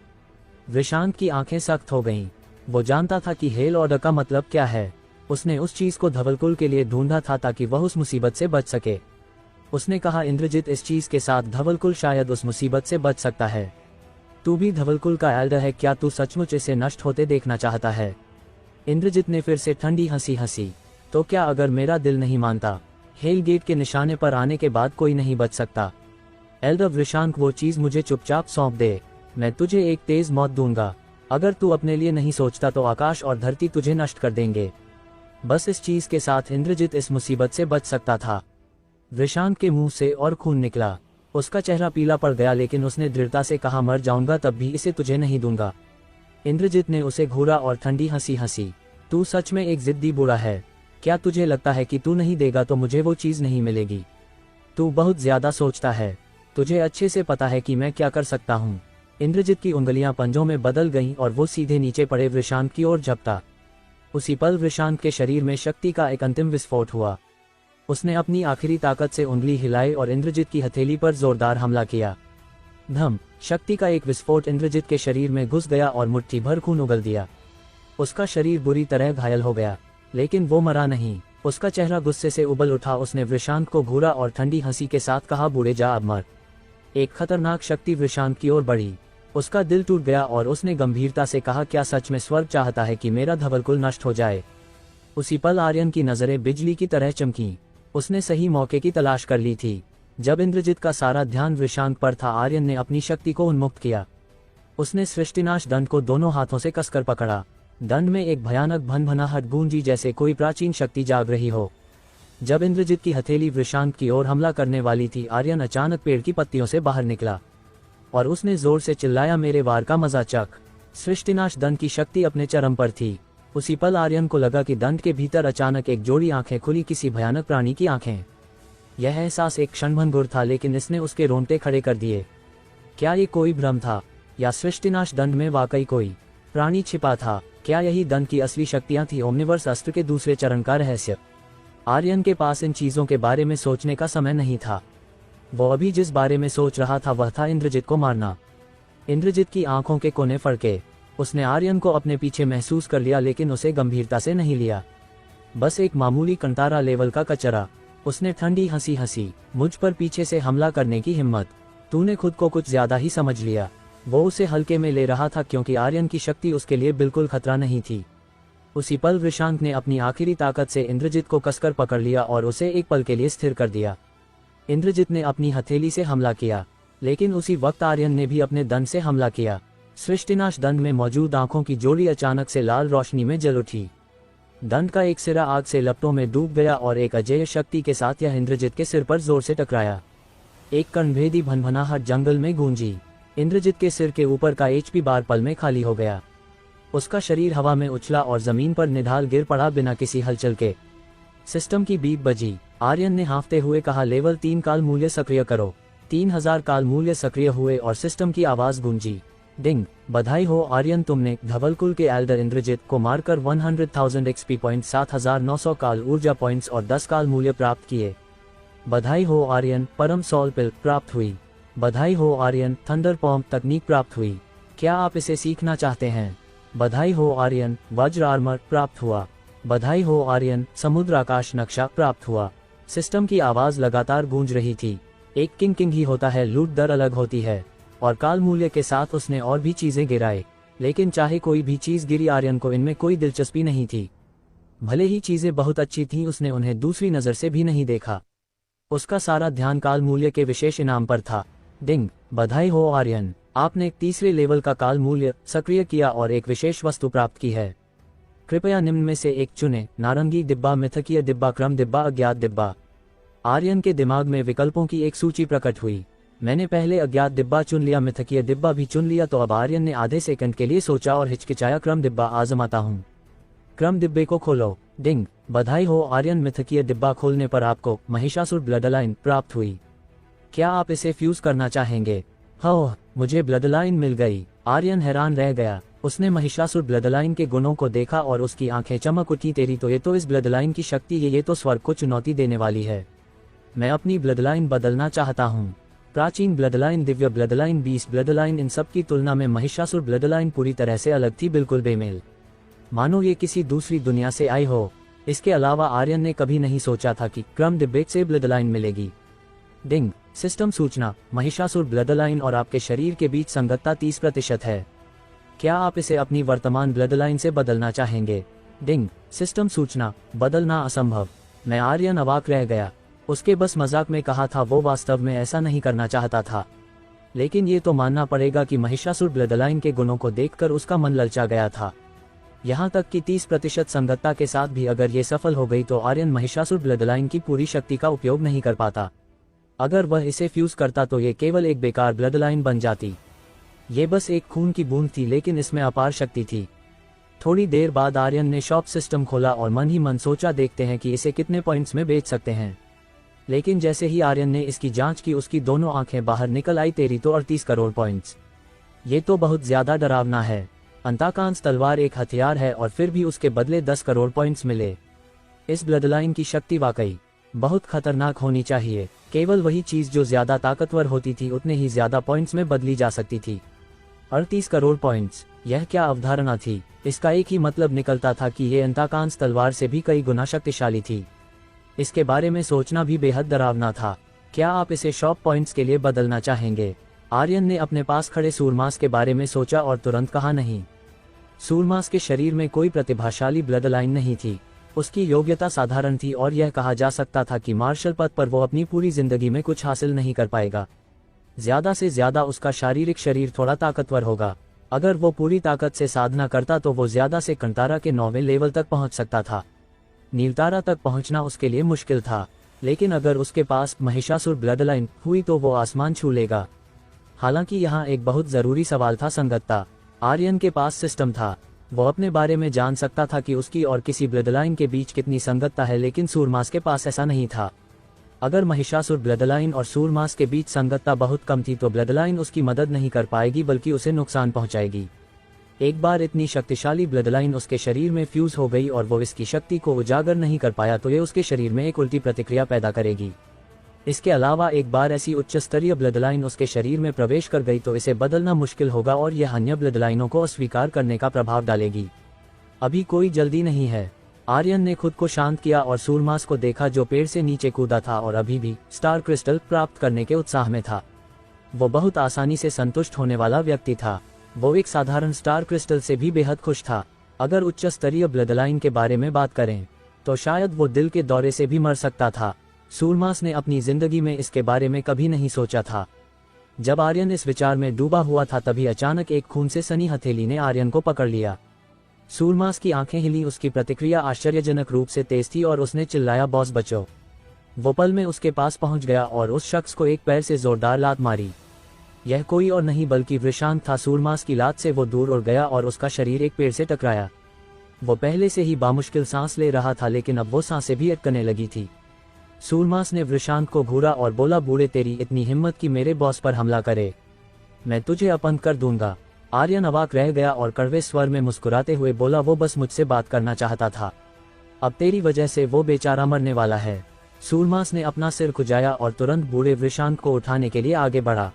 वृषांक की आंखें सख्त हो गईं। वो जानता था कि हेल ऑर्डर का मतलब क्या है। उसने उस चीज को धवलकुल के लिए ढूंढा था ताकि वह उस मुसीबत से बच सके। उसने कहा, इंद्रजित, इस चीज के साथ धवलकुल शायद उस मुसीबत से बच सकता है। तू भी धवलकुल का एल्डर है, क्या तू सचमुच इसे नष्ट होते देखना चाहता है? इंद्रजित ने फिर से ठंडी हंसी हंसी। तो क्या अगर मेरा दिल नहीं मानता? हेल गेट के निशाने पर आने के बाद कोई नहीं बच सकता। एल्डर वृषांक, वो चीज मुझे चुपचाप सौंप दे, मैं तुझे एक तेज मौत दूंगा। अगर तू अपने लिए नहीं सोचता तो आकाश और धरती तुझे नष्ट कर देंगे। बस इस चीज के साथ इंद्रजित इस मुसीबत से बच सकता था। वृषांक के मुंह से और खून निकला। उसका चेहरा पीला पड़ गया, लेकिन उसने दृढ़ता से कहा, मर जाऊंगा तब भी इसे तुझे नहीं दूंगा। इंद्रजित ने उसे घूरा और ठंडी हंसी हंसी। तू सच में एक जिद्दी बुरा है। क्या तुझे लगता है कि तू नहीं देगा तो मुझे वो चीज नहीं मिलेगी? तू बहुत ज्यादा सोचता है। तुझे अच्छे से पता है कि मैं क्या कर सकता हूँ। इंद्रजित की उंगलियां पंजों में बदल गईं और वो सीधे नीचे पड़े वृषांक की ओर झपटा। उसी पल वृषांक के शरीर में शक्ति का एक अंतिम विस्फोट हुआ। उसने अपनी आखिरी ताकत से उंगली हिलाई और इंद्रजित की हथेली पर जोरदार हमला किया। धम! शक्ति का एक विस्फोट इंद्रजित के शरीर में घुस गया और मुट्ठी भर खून उगल दिया। उसका शरीर बुरी तरह घायल हो गया, लेकिन वो मरा नहीं। उसका चेहरा गुस्से से उबल उठा। उसने वृषांक को घूरा और ठंडी हंसी के साथ कहा, बूढ़े जा अब मर। एक खतरनाक शक्ति वृषांक की ओर बढ़ी। उसका दिल टूट गया और उसने गंभीरता से कहा, क्या सच में स्वर्ग चाहता है कि मेरा धवलकुल नष्ट हो जाए? उसी पल आर्यन की नजरें बिजली की तरह चमकी। उसने सही मौके की तलाश कर ली थी। जब इंद्रजित का सारा ध्यान वृषांक पर था, आर्यन ने अपनी शक्ति को उन्मुक्त किया। उसने सृष्टिनाश दंड को दोनों हाथों से कसकर पकड़ा। दंड में एक भयानक भनभनाहट गूंजी, जैसे कोई प्राचीन शक्ति जाग रही हो। जब इंद्रजित की हथेली वृषांक की ओर हमला करने वाली थी, आर्यन अचानक पेड़ की पत्तियों से बाहर निकला और उसने जोर से चिल्लाया, मेरे वार का मजा चख। सृष्टिनाश दंड की शक्ति अपने चरम पर थी। उसी पल आर्यन को लगा कि दंड के भीतर अचानक एक जोड़ी आंखें खुली, किसी भयानक प्राणी की आंखें। यह एहसास एक क्षणभंगुर था, लेकिन इसने उसके रोंगटे खड़े कर दिए। क्या ये कोई भ्रम था, या सृष्टिनाश दंड में वाकई कोई प्राणी छिपा था? क्या यही दंड की असली शक्तियां थी, ओमनिवर्स अस्त्र के दूसरे चरण का रहस्य? आर्यन के पास इन चीजों के बारे में सोचने का समय नहीं था। वो अभी जिस बारे में सोच रहा था वह था इंद्रजित को मारना। इंद्रजित की आंखों के कोने फड़के। उसने आर्यन को अपने पीछे महसूस कर लिया, लेकिन उसे गंभीरता से नहीं लिया। बस एक मामूली कंटारा लेवल का कचरा। उसने ठंडी हंसी हंसी। मुझ पर पीछे से हमला करने की हिम्मत? तूने खुद को कुछ ज्यादा ही समझ लिया। वो उसे हल्के में ले रहा था, क्योंकि आर्यन की शक्ति उसके लिए बिल्कुल खतरा नहीं थी। उसी पल वृषांक ने अपनी आखिरी ताकत से इंद्रजित को कसकर पकड़ लिया और उसे एक पल के लिए स्थिर कर दिया। इंद्रजित ने अपनी हथेली से हमला किया, लेकिन उसी वक्त आर्यन ने भी अपने दंड से हमला किया। सृष्टिनाश दंड में मौजूद आंखों की जोड़ी अचानक से लाल रोशनी में जल उठी। दंड का एक सिरा आग से लपटों में डूब गया और एक अजेय शक्ति के साथ यह इंद्रजित के सिर पर जोर से टकराया। एक कर्णभेदी भनभनाहट जंगल में गूंजी। इंद्रजित के सिर के ऊपर का HP बार पल में खाली हो गया। उसका शरीर हवा में उछला और जमीन पर निढाल गिर पड़ा, बिना किसी हलचल के। सिस्टम की बीप बजी। आर्यन ने हाँफते हुए कहा, लेवल 3 काल मूल्य सक्रिय करो। 3000 काल मूल्य सक्रिय हुए और सिस्टम की आवाज गूंजी। डिंग! बधाई हो आर्यन, तुमने धवलकुल के एल्डर इंद्रजित को मारकर 100,000 XP पॉइंट, 7900 काल ऊर्जा पॉइंट्स और 10 काल मूल्य प्राप्त किए। बधाई हो आर्यन, परम सॉल पिल प्राप्त हुई। बधाई हो आर्यन, थंडर पॉम्प तकनीक प्राप्त हुई। क्या आप इसे सीखना चाहते हैं? बधाई हो आर्यन, वज्र आर्मर प्राप्त हुआ। बधाई हो आर्यन, समुद्र आकाश नक्शा प्राप्त हुआ। सिस्टम की आवाज लगातार गूंज रही थी। एक किंग ही होता है, लूट दर अलग होती है। और काल मूल्य के साथ उसने और भी चीजें गिराए, लेकिन चाहे कोई भी चीज गिरी, आर्यन को इनमें कोई दिलचस्पी नहीं थी। भले ही चीजें बहुत अच्छी थीं, उसने उन्हें दूसरी नजर से भी नहीं देखा। उसका सारा ध्यान काल मूल्य के विशेष इनाम पर था। डिंग! बधाई हो आर्यन, आपने एक तीसरे लेवल का काल मूल्य सक्रिय किया और एक विशेष वस्तु प्राप्त की है। कृपया निम्न में से एक चुनें, नारंगी डिब्बा, मिथकीय डिब्बा, क्रम डिब्बा, अज्ञात डिब्बा। आर्यन के दिमाग में विकल्पों की एक सूची प्रकट हुई। मैंने पहले अज्ञात डिब्बा चुन लिया, मिथकीय डिब्बा भी चुन लिया, तो अब आर्यन ने आधे सेकंड के लिए सोचा और हिचकिचाया। क्रम डिब्बा आजमाता हूँ। क्रम डिब्बे को खोलो। डिंग, बधाई हो आर्यन, मिथकीय डिब्बा खोलने पर आपको महिषासुर ब्लडलाइन प्राप्त हुई। क्या आप इसे फ्यूज करना चाहेंगे? हो, मुझे ब्लडलाइन मिल गई। आर्यन हैरान रह गया। उसने महिषासुर ब्लडलाइन के गुणों को देखा और उसकी आंखें चमक उठी। तेरी तो ये तो इस ब्लडलाइन की शक्ति है, ये तो स्वर्ग को चुनौती देने वाली है। मैं अपनी ब्लडलाइन बदलना चाहता हूँ। प्राचीन ब्लडलाइन, दिव्य ब्लडलाइन, 20 ब्लडलाइन, इन सब की तुलना में महिषासुर ब्लडलाइन पूरी तरह से अलग थी, बिल्कुल बेमेल, मानो ये किसी दूसरी दुनिया से आई हो। इसके अलावा आर्यन ने कभी नहीं सोचा था कि क्रम डिब्बे से ब्लडलाइन मिलेगी। डिंग, सिस्टम सूचना, महिषासुर ब्लडलाइन और आपके शरीर के बीच संगतता 30% है। क्या आप इसे अपनी वर्तमान ब्लडलाइन से बदलना चाहेंगे? डिंग, सिस्टम सूचना, बदलना असंभव। मैं आर्यन अवाक रह गया। उसके बस मजाक में कहा था, वो वास्तव में ऐसा नहीं करना चाहता था। लेकिन ये तो मानना पड़ेगा कि महिषासुर ब्लडलाइन के गुणों को देखकर उसका मन ललचा गया था। यहाँ तक कि 30% संगतता के साथ भी अगर ये सफल हो गई तो आर्यन महिषासुर ब्लडलाइन की पूरी शक्ति का उपयोग नहीं कर पाता। अगर वह इसे फ्यूज करता तो ये केवल एक बेकार ब्लडलाइन बन जाती। ये बस एक खून की बूंद थी, लेकिन इसमें अपार शक्ति थी। थोड़ी देर बाद आर्यन ने शॉप सिस्टम खोला और मन ही मन सोचा, देखते हैं कि इसे कितने पॉइंट्स में बेच सकते हैं। लेकिन जैसे ही आर्यन ने इसकी जांच की, उसकी दोनों आंखें बाहर निकल आई। तेरी तो 38 करोड़ पॉइंट्स, ये तो बहुत ज्यादा डरावना है। अंताकांस तलवार एक हथियार है और फिर भी उसके बदले 10 करोड़ पॉइंट्स मिले। इस ब्लडलाइन की शक्ति वाकई बहुत खतरनाक होनी चाहिए। केवल वही चीज जो ज्यादा ताकतवर होती थी उतने ही ज्यादा पॉइंट्स में बदली जा सकती थी। 38 करोड़ पॉइंट्स, यह क्या अवधारणा थी? इसका एक ही मतलब निकलता था कि ये अंताकांस तलवार से भी कई गुना शक्तिशाली थी। इसके बारे में सोचना भी बेहद डरावना था। क्या आप इसे शॉप पॉइंट्स के लिए बदलना चाहेंगे? आर्यन ने अपने पास खड़े सूरमास के बारे में सोचा और तुरंत कहा, नहीं। सूरमास के शरीर में कोई प्रतिभाशाली ब्लडलाइन नहीं थी। उसकी योग्यता साधारण थी और यह कहा जा सकता था कि मार्शल पद पर वो अपनी पूरी जिंदगी में कुछ हासिल नहीं कर पाएगा। ज्यादा से ज्यादा उसका शारीरिक शरीर थोड़ा ताकतवर होगा। अगर वो पूरी ताकत से साधना करता तो वो ज्यादा से कंतारा के 9वें लेवल तक पहुंच सकता था। नीलतारा तक पहुंचना उसके लिए मुश्किल था, लेकिन अगर उसके पास महिषासुर ब्लडलाइन हुई तो वो आसमान छू लेगा। हालांकि यहाँ एक बहुत जरूरी सवाल था, संगतता। आर्यन के पास सिस्टम था, वो अपने बारे में जान सकता था कि उसकी और किसी ब्लडलाइन के बीच कितनी संगतता है, लेकिन सूरमास के पास ऐसा नहीं था। अगर महिषासुर ब्लडलाइन और सूरमास के बीच संगतता बहुत कम थी तो ब्लडलाइन उसकी मदद नहीं कर पाएगी बल्कि उसे नुकसान पहुंचाएगी। एक बार इतनी शक्तिशाली ब्लडलाइन उसके शरीर में फ्यूज हो गई और वो इसकी शक्ति को उजागर नहीं कर पाया तो ये उसके शरीर में एक उल्टी प्रतिक्रिया पैदा करेगी। इसके अलावा एक बार ऐसी उच्च स्तरीय ब्लडलाइन उसके शरीर में प्रवेश कर गई तो इसे बदलना मुश्किल होगा और यह अन्य ब्लडलाइनों को अस्वीकार करने का प्रभाव डालेगी। अभी कोई जल्दी नहीं है। आर्यन ने खुद को शांत किया और सूरमास को देखा जो पेड़ से नीचे कूदा था और अभी भी स्टार क्रिस्टल प्राप्त करने के उत्साह में था। वो बहुत आसानी से संतुष्ट होने वाला व्यक्ति था। वो एक साधारण स्टार क्रिस्टल से भी बेहद खुश था। अगर उच्च स्तरीय ब्लडलाइन के बारे में बात करें तो शायद वो दिल के दौरे से भी मर सकता था। सूरमास ने अपनी जिंदगी में इसके बारे में कभी नहीं सोचा था। जब आर्यन इस विचार में डूबा हुआ था तभी अचानक एक खून से सनी हथेली ने आर्यन को पकड़ लिया। सूरमास की आंखें हिली, उसकी प्रतिक्रिया आश्चर्यजनक रूप से तेज थी और उसने चिल्लाया, बॉस बचो। वो पल में उसके पास पहुंच गया और उस शख्स को एक पैर से जोरदार लात मारी। यह कोई और नहीं बल्कि वृषांत था। सूरमास की लात से वो दूर उड़ गया और उसका शरीर एक पेड़ से टकराया। वो पहले से ही बामुश्किल सांस ले रहा था, लेकिन अब वो सांसें भी अटकने लगी थी। सूरमास ने वृषांत को घूरा और बोला, बूढ़े, तेरी इतनी हिम्मत कि मेरे बॉस पर हमला करे, मैं तुझे अपंग कर दूंगा। आर्यन अवाक रह गया और कड़वे स्वर में मुस्कुराते हुए बोला, वो बस मुझसे बात करना चाहता था, अब तेरी वजह से वो बेचारा मरने वाला है। सूरमास ने अपना सिर खुजाया और तुरंत बूढ़े वृषांत को उठाने के लिए आगे बढ़ा।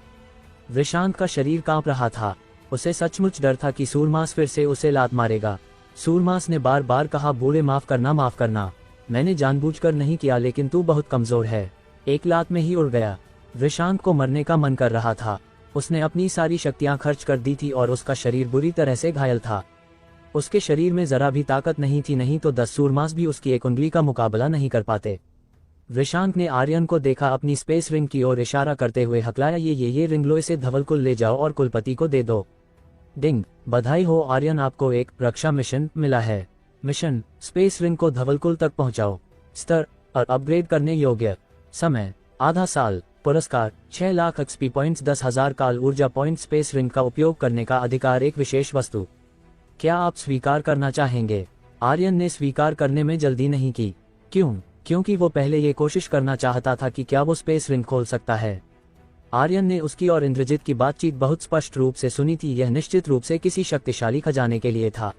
वृषांत का शरीर कांप रहा था। उसे सचमुच डर था कि सूरमास फिर से उसे लात मारेगा। सूरमास ने बार बार कहा, बूढ़े, माफ करना, मैंने जानबूझकर नहीं किया, लेकिन तू बहुत कमजोर है। एक लात में ही उड़ गया। वृषांत को मरने का मन कर रहा था। उसने अपनी सारी शक्तियां खर्च कर दी थी और उसका शरीर बुरी तरह से घायल था। उसके शरीर में जरा भी ताकत नहीं थी, नहीं तो 10 सूरमास भी उसकी एक उंगली का मुकाबला नहीं कर पाते। वृषांत ने आर्यन को देखा, अपनी स्पेस रिंग की ओर इशारा करते हुए हकलाया, ये रिंग लो, इसे धवलकुल ले जाओ और कुलपति को दे दो। डिंग, बधाई हो आर्यन, आपको एक रक्षा मिशन मिला है। मिशन, स्पेस रिंग को धवलकुल तक पहुंचाओ। स्तर और अपग्रेड करने योग्य। समय, आधा साल। पुरस्कार 6 लाख एक्सपी पॉइंट्स, 10,000 काल ऊर्जा पॉइंट, स्पेस रिंग का उपयोग करने का अधिकार, एक विशेष वस्तु। क्या आप स्वीकार करना चाहेंगे? आर्यन ने स्वीकार करने में जल्दी नहीं की। क्यों? क्योंकि वो पहले ये कोशिश करना चाहता था कि क्या वो स्पेस रिंग खोल सकता है। आर्यन ने उसकी और इंद्रजित की बातचीत बहुत स्पष्ट रूप से सुनी थी। यह निश्चित रूप से किसी शक्तिशाली खजाने के लिए था।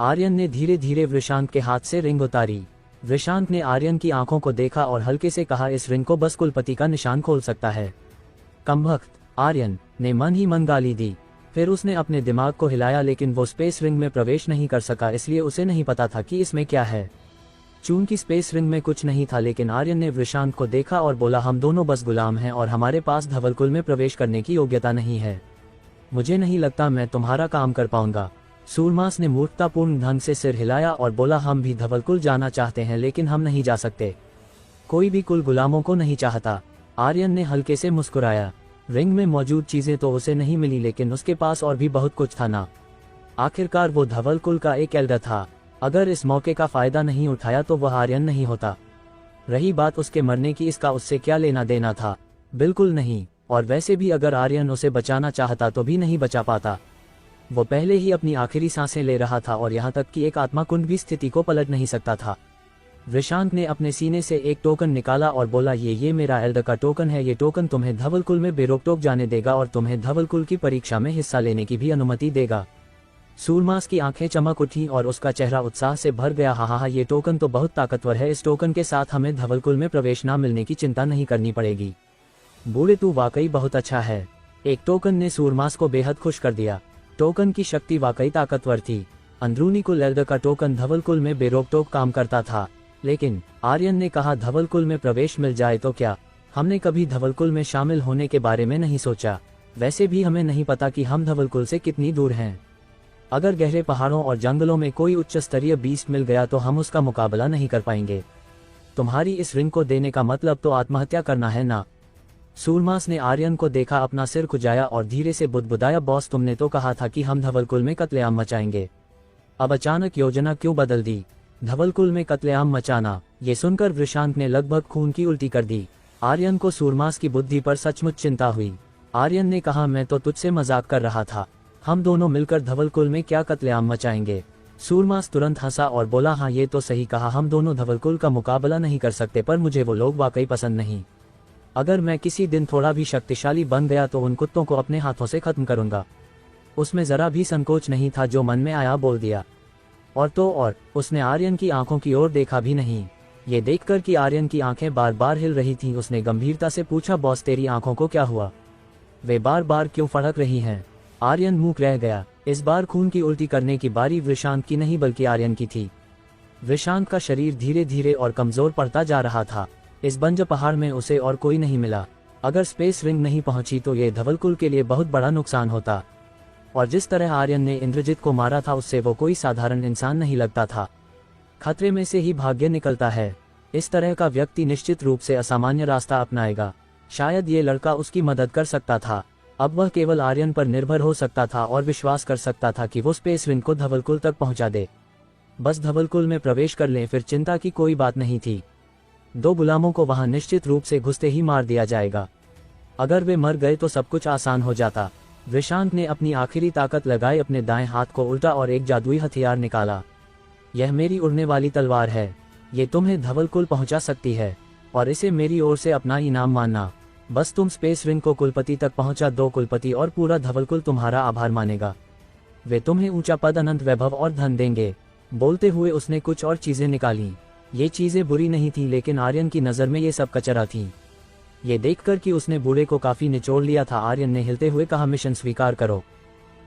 आर्यन ने धीरे धीरे वृषांत के हाथ से रिंग उतारी। वृषांत ने आर्यन की आंखों को देखा और हल्के से कहा, इस रिंग को बस कुलपति का निशान खोल सकता है। कमबख्त, आर्यन ने मन ही मन गाली दी। फिर उसने अपने दिमाग को हिलाया, लेकिन वो स्पेस रिंग में प्रवेश नहीं कर सका, इसलिए उसे नहीं पता था कि इसमें क्या है। चूंकि स्पेस रिंग में कुछ नहीं था, लेकिन आर्यन ने वृषांत को देखा और बोला, हम दोनों बस गुलाम हैं और हमारे पास धवलकुल में प्रवेश करने की योग्यता नहीं है। मुझे नहीं लगता मैं तुम्हारा काम कर पाऊंगा। सूरमास ने मूर्खतापूर्ण ढंग से सिर हिलाया और बोला, हम भी धवलकुल जाना चाहते हैं, लेकिन हम नहीं जा सकते। कोई भी कुल गुलामों को नहीं चाहता। आर्यन ने हल्के से मुस्कुराया। रिंग में मौजूद चीजें तो उसे नहीं मिली, लेकिन उसके पास और भी बहुत कुछ था ना। आखिरकार वो धवलकुल का एक एल्डर था। अगर इस मौके का फायदा नहीं उठाया तो वह आर्यन नहीं होता। रही बात उसके मरने की, इसका उससे क्या लेना देना था? बिल्कुल नहीं। और वैसे भी अगर आर्यन उसे बचाना चाहता तो भी नहीं बचा पाता। वो पहले ही अपनी आखिरी सांसें ले रहा था और यहाँ तक कि एक आत्मा कुंड भी स्थिति को पलट नहीं सकता था। वृषांत ने अपने सीने से एक टोकन निकाला और बोला, ये मेरा एल्डर का टोकन है। ये टोकन तुम्हें धवलकुल में बेरोक-टोक जाने देगा और तुम्हें धवलकुल की परीक्षा में हिस्सा लेने की भी अनुमति देगा। सूरमास की आंखें चमक उठी और उसका चेहरा उत्साह से भर गया। हाँ, ये टोकन तो बहुत ताकतवर है। इस टोकन के साथ हमें धवलकुल में प्रवेश न मिलने की चिंता नहीं करनी पड़ेगी। बूढ़े, तू वाकई बहुत अच्छा है। एक टोकन ने सूरमास को बेहद खुश कर दिया। टोकन की शक्ति वाकई ताकतवर थी। अंदरूनी कुल एल्डर का टोकन धवलकुल में बेरोक-टोक काम करता था। लेकिन आर्यन ने कहा, धवलकुल में प्रवेश मिल जाए तो क्या? हमने कभी धवलकुल में शामिल होने के बारे में नहीं सोचा। वैसे भी हमें नहीं पता कि हम धवलकुल से कितनी दूर हैं। अगर गहरे पहाड़ों और जंगलों में कोई उच्च स्तरीय बीस्ट मिल गया तो हम उसका मुकाबला नहीं कर पाएंगे। तुम्हारी इस रिंग को देने का मतलब तो आत्महत्या करना है ना? सूरमास ने आर्यन को देखा, अपना सिर खुजाया और धीरे से बुदबुदाया, बॉस तुमने तो कहा था कि हम धवलकुल में कत्लेआम मचाएंगे। अब अचानक योजना क्यों बदल दी? धवलकुल में कत्लेआम मचाना? ये सुनकर वृषांत ने लगभग खून की उल्टी कर दी। आर्यन को सूरमास की बुद्धि पर सचमुच चिंता हुई। आर्यन ने कहा, मैं तो तुझसे मजाक कर रहा था। हम दोनों मिलकर धवलकुल में क्या कत्लेआम मचाएंगे? सूरमास तुरंत हंसा और बोला, हाँ ये तो सही कहा, हम दोनों धवलकुल का मुकाबला नहीं कर सकते, पर मुझे वो लोग वाकई पसंद नहीं। अगर मैं किसी दिन थोड़ा भी शक्तिशाली बन गया तो उन कुत्तों को अपने हाथों से खत्म करूंगा। उसमें जरा भी संकोच नहीं था, जो मन में आया बोल दिया। और उसने आर्यन की आंखों की ओर देखा भी नहीं। ये देखकर कि आर्यन की आंखें बार बार हिल रही थीं, उसने गंभीरता से पूछा, बॉस तेरी आंखों को क्या हुआ? वे बार बार क्यों फड़क रही हैं? आर्यन मूक रह गया। इस बार खून की उल्टी करने की बारी वृषांत की नहीं बल्कि आर्यन की थी। वृषांत का शरीर धीरे धीरे और कमजोर पड़ता जा रहा था। इस बंजर पहाड़ में उसे और कोई नहीं मिला। अगर स्पेस रिंग नहीं पहुंची तो ये धवलकुल के लिए बहुत बड़ा नुकसान होता। और जिस तरह आर्यन ने इंद्रजित को मारा था, उससे वो कोई साधारण इंसान नहीं लगता था। खतरे में से ही भाग्य निकलता है। इस तरह का व्यक्ति निश्चित रूप से असामान्य रास्ता अपनाएगा। शायद ये लड़का उसकी मदद कर सकता था। अब वह केवल आर्यन पर निर्भर हो सकता था और विश्वास कर सकता था कि वो स्पेस रिंग को धवलकुल तक पहुंचा दे। बस धवलकुल में प्रवेश कर लें, फिर चिंता की कोई बात नहीं थी। 2 गुलामों को वहां निश्चित रूप से घुसते ही मार दिया जाएगा। अगर वे मर गए तो सब कुछ आसान हो जाता। वृषांत ने अपनी आखिरी ताकत लगाई, अपने दाएं हाथ को उल्टा और एक जादुई हथियार निकाला। यह मेरी उड़ने वाली तलवार है। ये तुम्हें धवलकुल पहुंचा सकती है और इसे मेरी ओर से अपना इनाम मानना। बस तुम स्पेस रिंग को कुलपति तक पहुंचा दो, कुलपति और पूरा धवलकुल तुम्हारा आभार मानेगा। वे तुम्हें ऊंचा पद, अनंत वैभव और धन देंगे। बोलते हुए उसने कुछ और चीजें निकाली। ये चीजें बुरी नहीं थी, लेकिन आर्यन की नजर में ये सब कचरा थी। ये देखकर कि उसने बूढ़े को काफी निचोड़ लिया था, आर्यन ने हिलते हुए कहा, मिशन स्वीकार करो।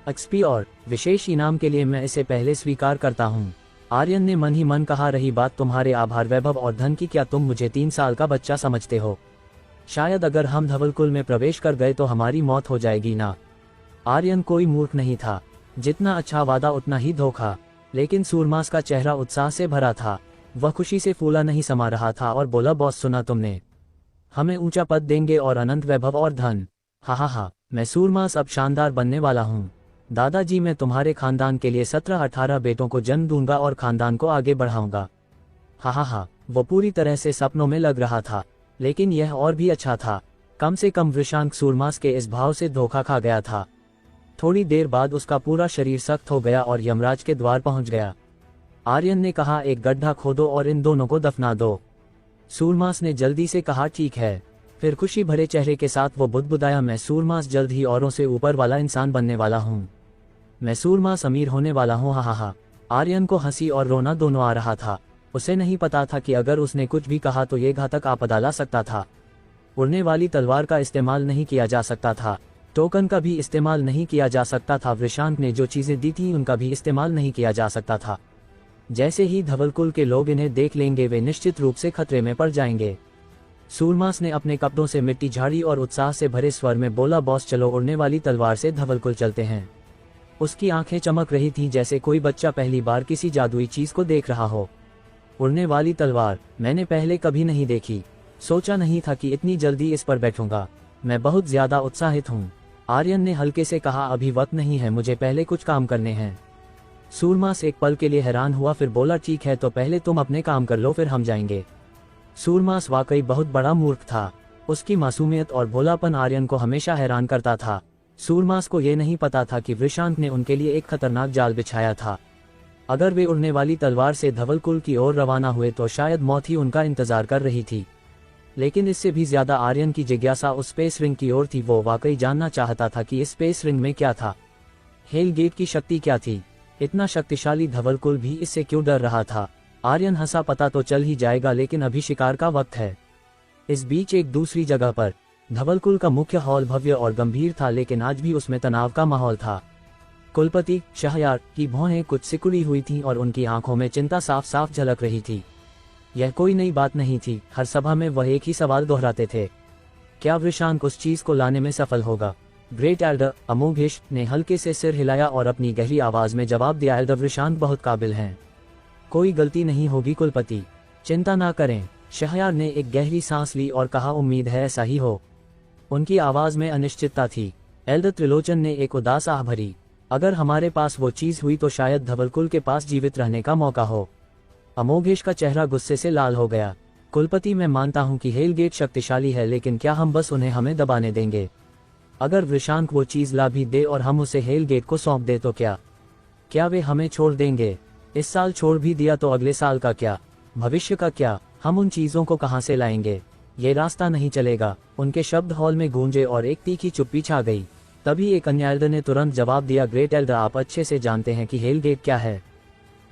एक्सपी और विशेष इनाम के लिए मैं इसे पहले स्वीकार करता हूँ। आर्यन ने मन ही मन कहा, रही बात तुम्हारे आभार, वैभव और धन की, क्या तुम मुझे 3 साल का बच्चा समझते हो? शायद अगर हम धवलकुल में प्रवेश कर गए तो हमारी मौत हो जाएगी ना। आर्यन कोई मूर्ख नहीं था। जितना अच्छा वादा उतना ही धोखा। लेकिन सूरमास का चेहरा उत्साह से भरा था। वह खुशी से फूला नहीं समा रहा था और बोला, बॉस सुना तुमने, हमें ऊंचा पद देंगे और अनंत वैभव और धन। हा, मैं सूरमास अब शानदार बनने वाला हूँ। दादाजी, मैं तुम्हारे खानदान के लिए 17-18 बेटों को जन्म दूंगा और खानदान को आगे बढ़ाऊंगा। हा, वो पूरी तरह से सपनों में लग रहा था, लेकिन यह और भी अच्छा था। कम से कम वृषांक सूरमास के इस भाव से धोखा खा गया था। थोड़ी देर बाद उसका पूरा शरीर सख्त हो गया और यमराज के द्वार पहुंच गया। आर्यन ने कहा, एक गड्ढा खोदो और इन दोनों को दफना दो। सूरमास ने जल्दी से कहा, ठीक है। फिर खुशी भरे चेहरे के साथ वो बुदबुदाया, मैं सूरमास जल्द ही औरों से ऊपर वाला इंसान बनने वाला हूँ। मैं सूरमास अमीर होने वाला हूँ, हा हा हा। आर्यन को हंसी और रोना दोनों आ रहा था। उसे नहीं पता था कि अगर उसने कुछ भी कहा तो ये घातक आपदा ला सकता था। उड़ने वाली तलवार का इस्तेमाल नहीं किया जा सकता था, टोकन का भी इस्तेमाल नहीं किया जा सकता था, वृषांक ने जो चीजें दी थी उनका भी इस्तेमाल नहीं किया जा सकता था। जैसे ही धवलकुल के लोग इन्हें देख लेंगे वे निश्चित रूप से खतरे में पड़ जाएंगे। सूरमास ने अपने कपड़ों से मिट्टी झाड़ी और उत्साह से भरे स्वर में बोला, बॉस चलो उड़ने वाली तलवार से धवलकुल चलते हैं। उसकी आंखें चमक रही थीं जैसे कोई बच्चा पहली बार किसी जादुई चीज को देख रहा हो। उड़ने वाली तलवार मैंने पहले कभी नहीं देखी, सोचा नहीं था कि इतनी जल्दी इस पर बैठूंगा। मैं बहुत ज्यादा उत्साहित हूँ। आर्यन ने हल्के से कहा, अभी वक्त नहीं है, मुझे पहले कुछ काम करने हैं। सूरमास एक पल के लिए हैरान हुआ, फिर बोला, ठीक है तो पहले तुम अपने काम कर लो फिर हम जाएंगे। सूरमास वाकई बहुत बड़ा मूर्ख था। उसकी मासूमियत और भोलापन आर्यन को हमेशा हैरान करता था। सूरमास को यह नहीं पता था कि वृषांक ने उनके लिए एक खतरनाक जाल बिछाया था। अगर वे उड़ने वाली तलवार से धवलकुल की ओर रवाना हुए तो शायद मौत ही उनका इंतजार कर रही थी। लेकिन इससे भी ज्यादा आर्यन की जिज्ञासा उस स्पेस रिंग की ओर थी। वो वाकई जानना चाहता था कि इस स्पेस रिंग में क्या था। हेल गेट की शक्ति क्या थी? इतना शक्तिशाली धवलकुल भी इससे क्यों डर रहा था? आर्यन हंसा, पता तो चल ही जाएगा, लेकिन अभी शिकार का वक्त है। इस बीच एक दूसरी जगह पर धवलकुल का मुख्य हॉल भव्य और गंभीर था, लेकिन आज भी उसमें तनाव का माहौल था। कुलपति शहरयार की भौहें कुछ सिकुड़ी हुई थीं और उनकी आंखों में चिंता साफ साफ झलक रही थी। यह कोई नई बात नहीं थी, हर सभा में वह एक ही सवाल दोहराते थे, क्या वृषांक उस चीज को लाने में सफल होगा? ग्रेट एल्डर अमोघेश ने हल्के से सिर हिलाया और अपनी गहरी आवाज में जवाब दिया, एल्डर वृषांक बहुत काबिल हैं, कोई गलती नहीं होगी कुलपति, चिंता ना करें। शहरयार ने एक गहरी सांस ली और कहा, उम्मीद है ऐसा ही हो। उनकी आवाज में अनिश्चितता थी। एल्डर त्रिलोचन ने एक उदास आह भरी, अगर हमारे पास वो चीज हुई तो शायद धवलकुल के पास जीवित रहने का मौका हो। अमोघेश का चेहरा गुस्से से लाल हो गया। कुलपति, मैं मानता हूं कि हेल गेट शक्तिशाली है, लेकिन क्या हम बस उन्हें हमें दबाने देंगे? अगर वृषांक वो चीज ला भी दे और हम उसे हेल गेट को सौंप दे तो क्या वे हमें छोड़ देंगे? इस साल छोड़ भी दिया तो अगले साल का क्या? भविष्य का क्या? हम उन चीजों को कहां से लाएंगे? ये रास्ता नहीं चलेगा। उनके शब्द हॉल में गूंजे और एक तीखी चुप्पी छा गई। तभी एक अन्य एल्डर ने तुरंत जवाब दिया, ग्रेट एल्डर, आप अच्छे से जानते हैं कि हेल गेट क्या है।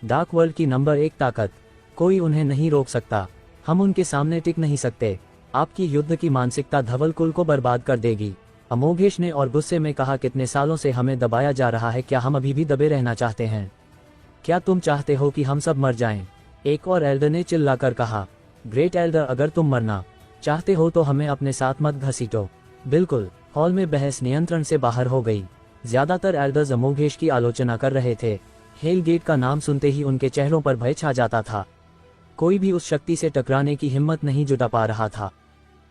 डार्क वर्ल्ड की नंबर 1 ताकत, कोई उन्हें नहीं रोक सकता। हम उनके सामने टिक नहीं सकते। आपकी युद्ध की मानसिकता धवलकुल को बर्बाद कर देगी। अमोघेश ने और गुस्से में कहा, कितने सालों से हमें दबाया जा रहा है, क्या हम अभी भी दबे रहना चाहते हैं? क्या तुम चाहते हो कि हम सब मर जाएं? एक और एल्डर ने चिल्लाकर कहा, ग्रेट एल्डर, अगर तुम मरना चाहते हो तो हमें अपने साथ मत घसीटो। बिल्कुल। हॉल में बहस नियंत्रण से बाहर हो गई। ज्यादातर एल्डर्स अमोघेश की आलोचना कर रहे थे। हेल गेट का नाम सुनते ही उनके चेहरों पर भय छा जाता था। कोई भी उस शक्ति से टकराने की हिम्मत नहीं जुटा पा रहा था।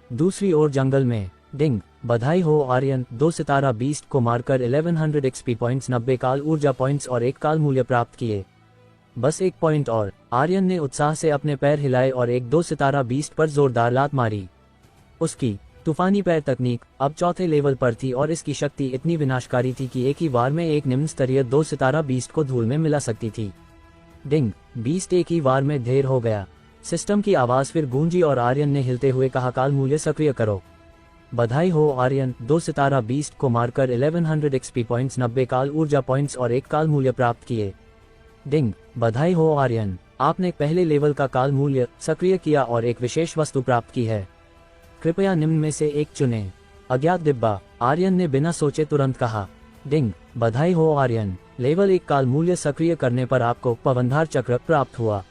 दूसरी ओर जंगल में डिंग, बधाई हो आर्यन, 2 सितारा बीस्ट को मारकर 1100 एक्सपी पॉइंट्स, 90 काल ऊर्जा पॉइंट्स और 1 काल मूल्य प्राप्त किए। बस 1 पॉइंट और। आर्यन ने उत्साह से अपने पैर हिलाए और एक 2 सितारा बीस्ट पर जोरदार लात मारी। उसकी तूफानी पैर तकनीक अब 4थे लेवल पर थी और इसकी शक्ति इतनी विनाशकारी थी कि एक ही बार में एक निम्न स्तरीय 2 सितारा बीस्ट को धूल में मिला सकती थी। डिंग, बीस्ट एक ही बार में ढेर हो गया। सिस्टम की आवाज फिर गूंजी और आर्यन ने हिलते हुए कहा, काल मूल्य सक्रिय करो। बधाई हो आर्यन, 2 सितारा बीस्ट को मारकर 1100 एक्सपी पॉइंट्स, 90 काल ऊर्जा पॉइंट्स और 1 काल मूल्य प्राप्त किए। डिंग, बधाई हो आर्यन, आपने पहले लेवल का काल मूल्य सक्रिय किया और एक विशेष वस्तु प्राप्त की है। कृपया निम्न में से एक चुनें। अज्ञात डिब्बा, आर्यन ने बिना सोचे तुरंत कहा। डिंग, बधाई हो आर्यन, लेवल 1 काल मूल्य सक्रिय करने पर आपको पवनधार चक्र प्राप्त हुआ।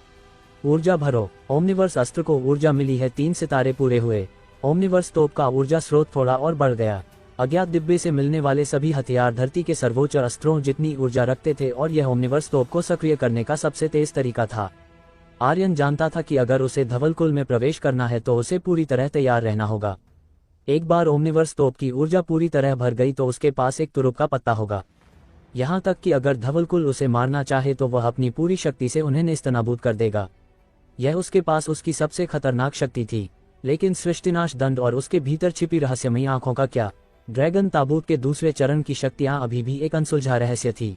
ऊर्जा भरो। ओमनिवर्स अस्त्र को ऊर्जा मिली है, 3 सितारे पूरे हुए। ओमनिवर्स तोप का ऊर्जा स्रोत थोड़ा और बढ़ गया। अज्ञात डिब्बे से मिलने वाले सभी हथियार धरती के सर्वोच्च अस्त्रों जितनी ऊर्जा रखते थे और यह ओमनिवर्स तोप को सक्रिय करने का सबसे तेज तरीका था। आर्यन जानता था कि अगर उसे धवलकुल में प्रवेश करना है तो उसे पूरी तरह तैयार रहना होगा। एक बार ओमनिवर्स तोप की ऊर्जा पूरी तरह भर गई तो उसके पास एक तुरुप का पत्ता होगा। यहाँ तक कि अगर धवलकुल उसे मारना चाहे तो वह अपनी पूरी शक्ति से उन्हें नेस्तनाबूद कर देगा। यह उसके पास उसकी सबसे खतरनाक शक्ति थी। लेकिन सृष्टिनाश दंड और उसके भीतर छिपी रहस्यमयी आंखों का क्या? ड्रैगन ताबूत के दूसरे चरण की शक्तियां अभी भी एक अनसुलझा रहस्य थी।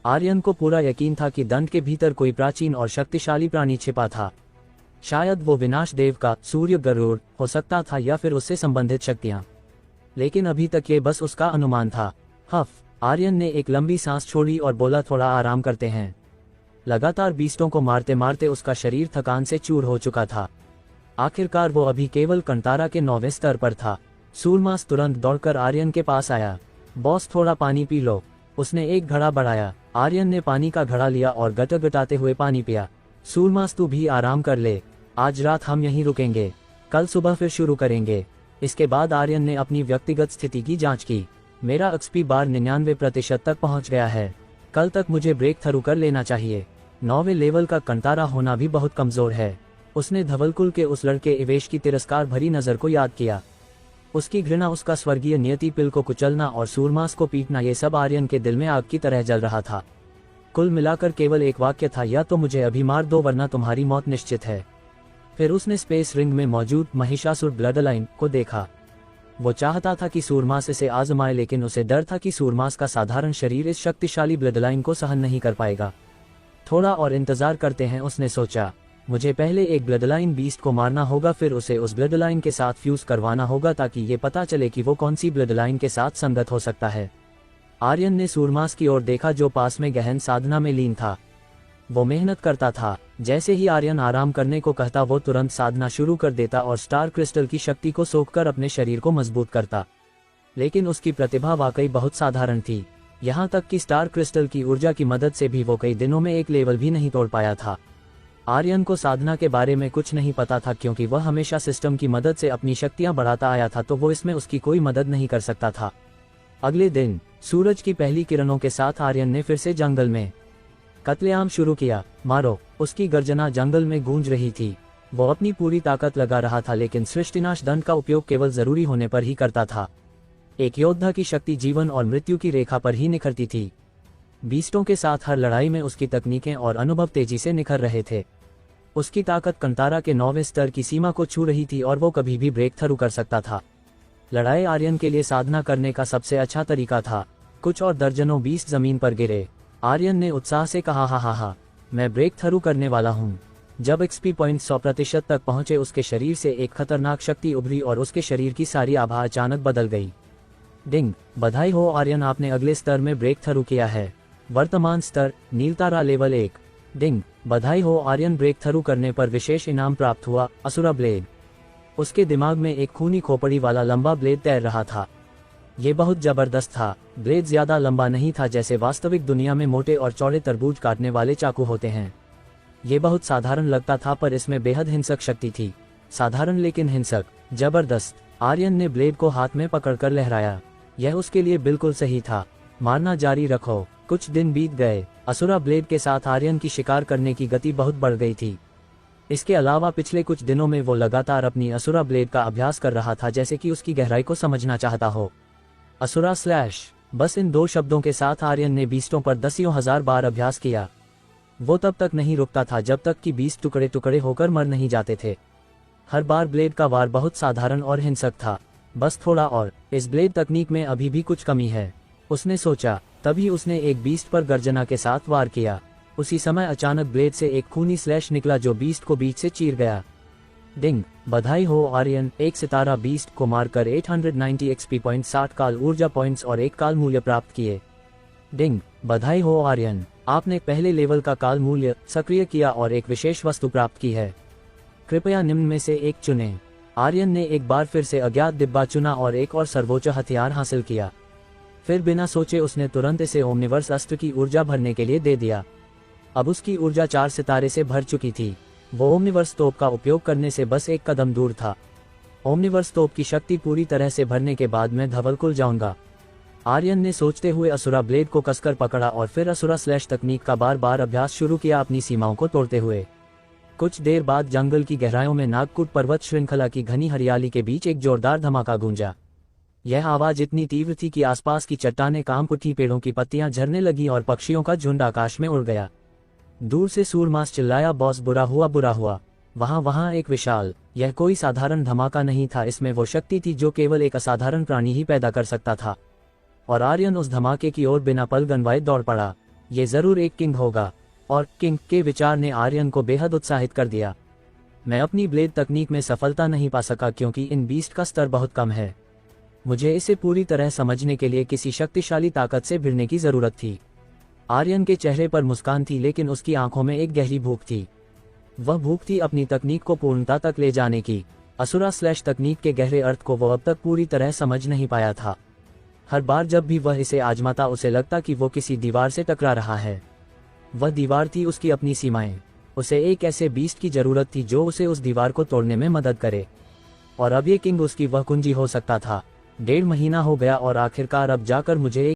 आर्यन को पूरा यकीन था कि दंड के भीतर कोई प्राचीन और शक्तिशाली प्राणी छिपा था। शायद वो विनाश देव का सूर्य गरुड़ हो सकता था या फिर उससे संबंधित शक्तियां, लेकिन अभी तक ये बस उसका अनुमान था। आर्यन ने एक लंबी सांस छोड़ी और बोला, थोड़ा आराम करते हैं। लगातार बीस्टों को मारते मारते उसका शरीर थकान से चूर हो चुका था। आखिरकार वो अभी केवल कंतारा के 9वें स्तर पर था। सूरमास तुरंत दौड़कर आर्यन के पास आया। बॉस, थोड़ा पानी पी लो। उसने एक घड़ा बढ़ाया। आर्यन ने पानी का घड़ा लिया और गटगटाते हुए पानी पिया। सूरमास, तू भी आराम कर ले, आज रात हम यहीं रुकेंगे, कल सुबह फिर शुरू करेंगे। इसके बाद आर्यन ने अपनी व्यक्तिगत स्थिति की जांच की। मेरा एक्सपी बार 99% तक पहुंच गया है। कल तक मुझे ब्रेक थ्रू कर लेना चाहिए। 9वें लेवल का कंतारा होना भी बहुत कमजोर है। उसने धवलकुल के उस लड़के इवेश की तिरस्कार भरी नजर को याद किया। उसकी घृणा, उसका स्वर्गीय नियति पिल को कुचलना और सूरमास को पीटना, ये सब आर्यन के दिल में आग की तरह जल रहा था। कुल मिलाकर केवल एक वाक्य था, या तो मुझे अभी मार दो वरना तुम्हारी मौत निश्चित है। फिर उसने स्पेस रिंग में मौजूद महिषासुर ब्लडलाइन को देखा। वो चाहता था कि सूरमास इसे आजमाए, लेकिन उसे डर था कि सूरमास का साधारण शरीर इस शक्तिशाली ब्लडलाइन को सहन नहीं कर पाएगा। थोड़ा और इंतजार करते हैं, उसने सोचा। मुझे पहले एक ब्लडलाइन बीस्ट को मारना होगा, फिर उसे उस ब्लडलाइन के साथ फ्यूज करवाना होगा ताकि ये पता चले कि वो कौन सी ब्लडलाइन के साथ संगत हो सकता है। आर्यन ने सूरमास की ओर देखा जो पास में गहन साधना में लीन था। वो मेहनत करता था। जैसे ही आर्यन आराम करने को कहता वो तुरंत साधना शुरू कर देता और स्टार क्रिस्टल की शक्ति को सोखकर अपने शरीर को मजबूत करता। लेकिन उसकी प्रतिभा वाकई बहुत साधारण थी। यहाँ तक कि स्टार क्रिस्टल की ऊर्जा की मदद से भी वो कई दिनों में एक लेवल भी नहीं तोड़ पाया था। आर्यन को साधना के बारे में कुछ नहीं पता था, क्योंकि वह हमेशा सिस्टम की मदद से अपनी शक्तियां बढ़ाता आया था, तो वो इसमें उसकी कोई मदद नहीं कर सकता था। अगले दिन सूरज की पहली किरणों के साथ आर्यन ने फिर से जंगल में कत्लेआम शुरू किया। मारो, उसकी गर्जना जंगल में गूंज रही थी। वो अपनी पूरी ताकत लगा रहा था, लेकिन सृष्टिनाश दंड का उपयोग केवल जरूरी होने पर ही करता था। एक योद्धा की शक्ति जीवन और मृत्यु की रेखा पर ही निखरती थी। बीस्टों के साथ हर लड़ाई में उसकी तकनीकें और अनुभव तेजी से निखर रहे थे। उसकी ताकत कंतारा के 9वें स्तर की सीमा को छू रही थी और वो कभी भी ब्रेक थ्रू कर सकता था। लड़ाई आर्यन के लिए साधना करने का सबसे अच्छा तरीका था। कुछ और दर्जनों बीस्ट जमीन पर गिरे। आर्यन ने उत्साह से कहा, हा, मैं ब्रेक थ्रू करने वाला हूँ। जब एक्सपी पॉइंट 100% तक पहुंचे, उसके शरीर से एक खतरनाक शक्ति उभरी और उसके शरीर की सारी आभा अचानक बदल गई। डिंग, बधाई हो आर्यन, आपने अगले स्तर में ब्रेक थ्रू किया है। वर्तमान स्तर नीलतारा लेवल 1। डिंग, बधाई हो आर्यन, ब्रेक थ्रू करने पर विशेष इनाम प्राप्त हुआ, असुरा ब्लेड। उसके दिमाग में एक खूनी खोपड़ी वाला लंबा ब्लेड तैर रहा था। ये बहुत जबरदस्त था। ब्लेड ज्यादा लंबा नहीं था जैसे वास्तविक दुनिया में मोटे और चौड़े तरबूज काटने वाले चाकू होते हैं। ये बहुत साधारण लगता था, पर इसमें बेहद हिंसक शक्ति थी। साधारण लेकिन हिंसक, जबरदस्त। आर्यन ने ब्लेड को हाथ में पकड़कर लहराया। यह उसके लिए बिल्कुल सही था। मारना जारी रखो। कुछ दिन बीत गए। असुरा ब्लेड के साथ आर्यन की शिकार करने की गति बहुत बढ़ गई थी। इसके अलावा पिछले कुछ दिनों में वो लगातार अपनी असुरा ब्लेड का अभ्यास कर रहा था, जैसे कि उसकी गहराई को समझना चाहता हो। असुरा स्लैश, बस इन 2 शब्दों के साथ आर्यन ने बीस्टों पर दसियों हजार बार अभ्यास किया। वो तब तक नहीं रुकता था जब तक कि बीस्ट टुकड़े टुकड़े होकर मर नहीं जाते थे। हर बार ब्लेड का वार बहुत साधारण और हिंसक था। बस थोड़ा और, इस ब्लेड तकनीक में अभी भी कुछ कमी है, उसने सोचा। तभी उसने एक बीस्ट पर गर्जना के साथ वार किया। उसी समय अचानक ब्लेड से एक खूनी स्लैश निकला जो बीस्ट को बीच से चीर गया। डिंग, बधाई हो आर्यन, एक सितारा बीस्ट को मारकर 890 एक्सपी पॉइंट, 60 काल ऊर्जा पॉइंट्स और 1 काल मूल्य प्राप्त किए। डिंग, बधाई हो आर्यन, आपने पहले लेवल का काल मूल्य सक्रिय किया और एक विशेष वस्तु प्राप्त की है। कृपया निम्न में से एक चुनें। आर्यन ने एक बार फिर से अज्ञात डिब्बा चुना और एक और सर्वोच्च हथियार हासिल किया। फिर बिना सोचे उसने तुरंत इसे ओमनिवर्स अस्त्र की ऊर्जा भरने के लिए दे दिया। अब उसकी ऊर्जा 4 सितारे से भर चुकी थी। वो ओमनिवर्स तोप का उपयोग करने से बस एक कदम दूर था। ओमनिवर्स तोप की शक्ति पूरी तरह से भरने के बाद मैं धवलकुल जाऊंगा। आर्यन ने सोचते हुए असुरा ब्लेड को कसकर पकड़ा और फिर असुरा स्लैश तकनीक का बार बार अभ्यास शुरू किया, अपनी सीमाओं को तोड़ते हुए। कुछ देर बाद जंगल की गहराइयों में नागकुट पर्वत श्रृंखला की घनी हरियाली के बीच एक जोरदार धमाका गूंजा। यह आवाज इतनी तीव्र थी कि आसपास की चट्टानें कांप उठी, पेड़ों की पत्तियां झरने लगी और पक्षियों का झुंड आकाश में उड़ गया। दूर से सूरमास चिल्लाया, बॉस बुरा हुआ बुरा हुआ। वहाँ एक विशाल, यह कोई साधारण धमाका नहीं था, इसमें वो शक्ति थी जो केवल एक असाधारण प्राणी ही पैदा कर सकता था। और आर्यन उस धमाके की ओर बिना पल गनवाए दौड़ पड़ा। ये जरूर एक किंग होगा। और किंग के विचार ने आर्यन को बेहद उत्साहित कर दिया। मैं अपनी ब्लेड तकनीक में सफलता नहीं पा सका क्योंकि इन बीस्ट का स्तर बहुत कम है। मुझे इसे पूरी तरह समझने के लिए किसी शक्तिशाली ताकत से भिड़ने की जरूरत थी। आर्यन के चेहरे पर मुस्कान थी, लेकिन उसकी आंखों में एक गहरी भूख थी। वह भूख थी अपनी तकनीक को पूर्णता तक ले जाने की। असुरा स्लैश तकनीक के गहरे अर्थ को वह अब तक पूरी तरह समझ नहीं पाया था। हर बार जब भी वह इसे आजमाता उसे लगता कि वो किसी दीवार से टकरा रहा है। वह दीवार थी उसकी अपनी सीमाएं। उसे एक ऐसे बीस्ट की जरूरत थी जो उसे उस दीवार को तोड़ने में मदद करे। और अब ये किंग उसकी वह कुंजी हो सकता था। 1.5 महीना हो गया और आखिरकार अब जाकर मुझे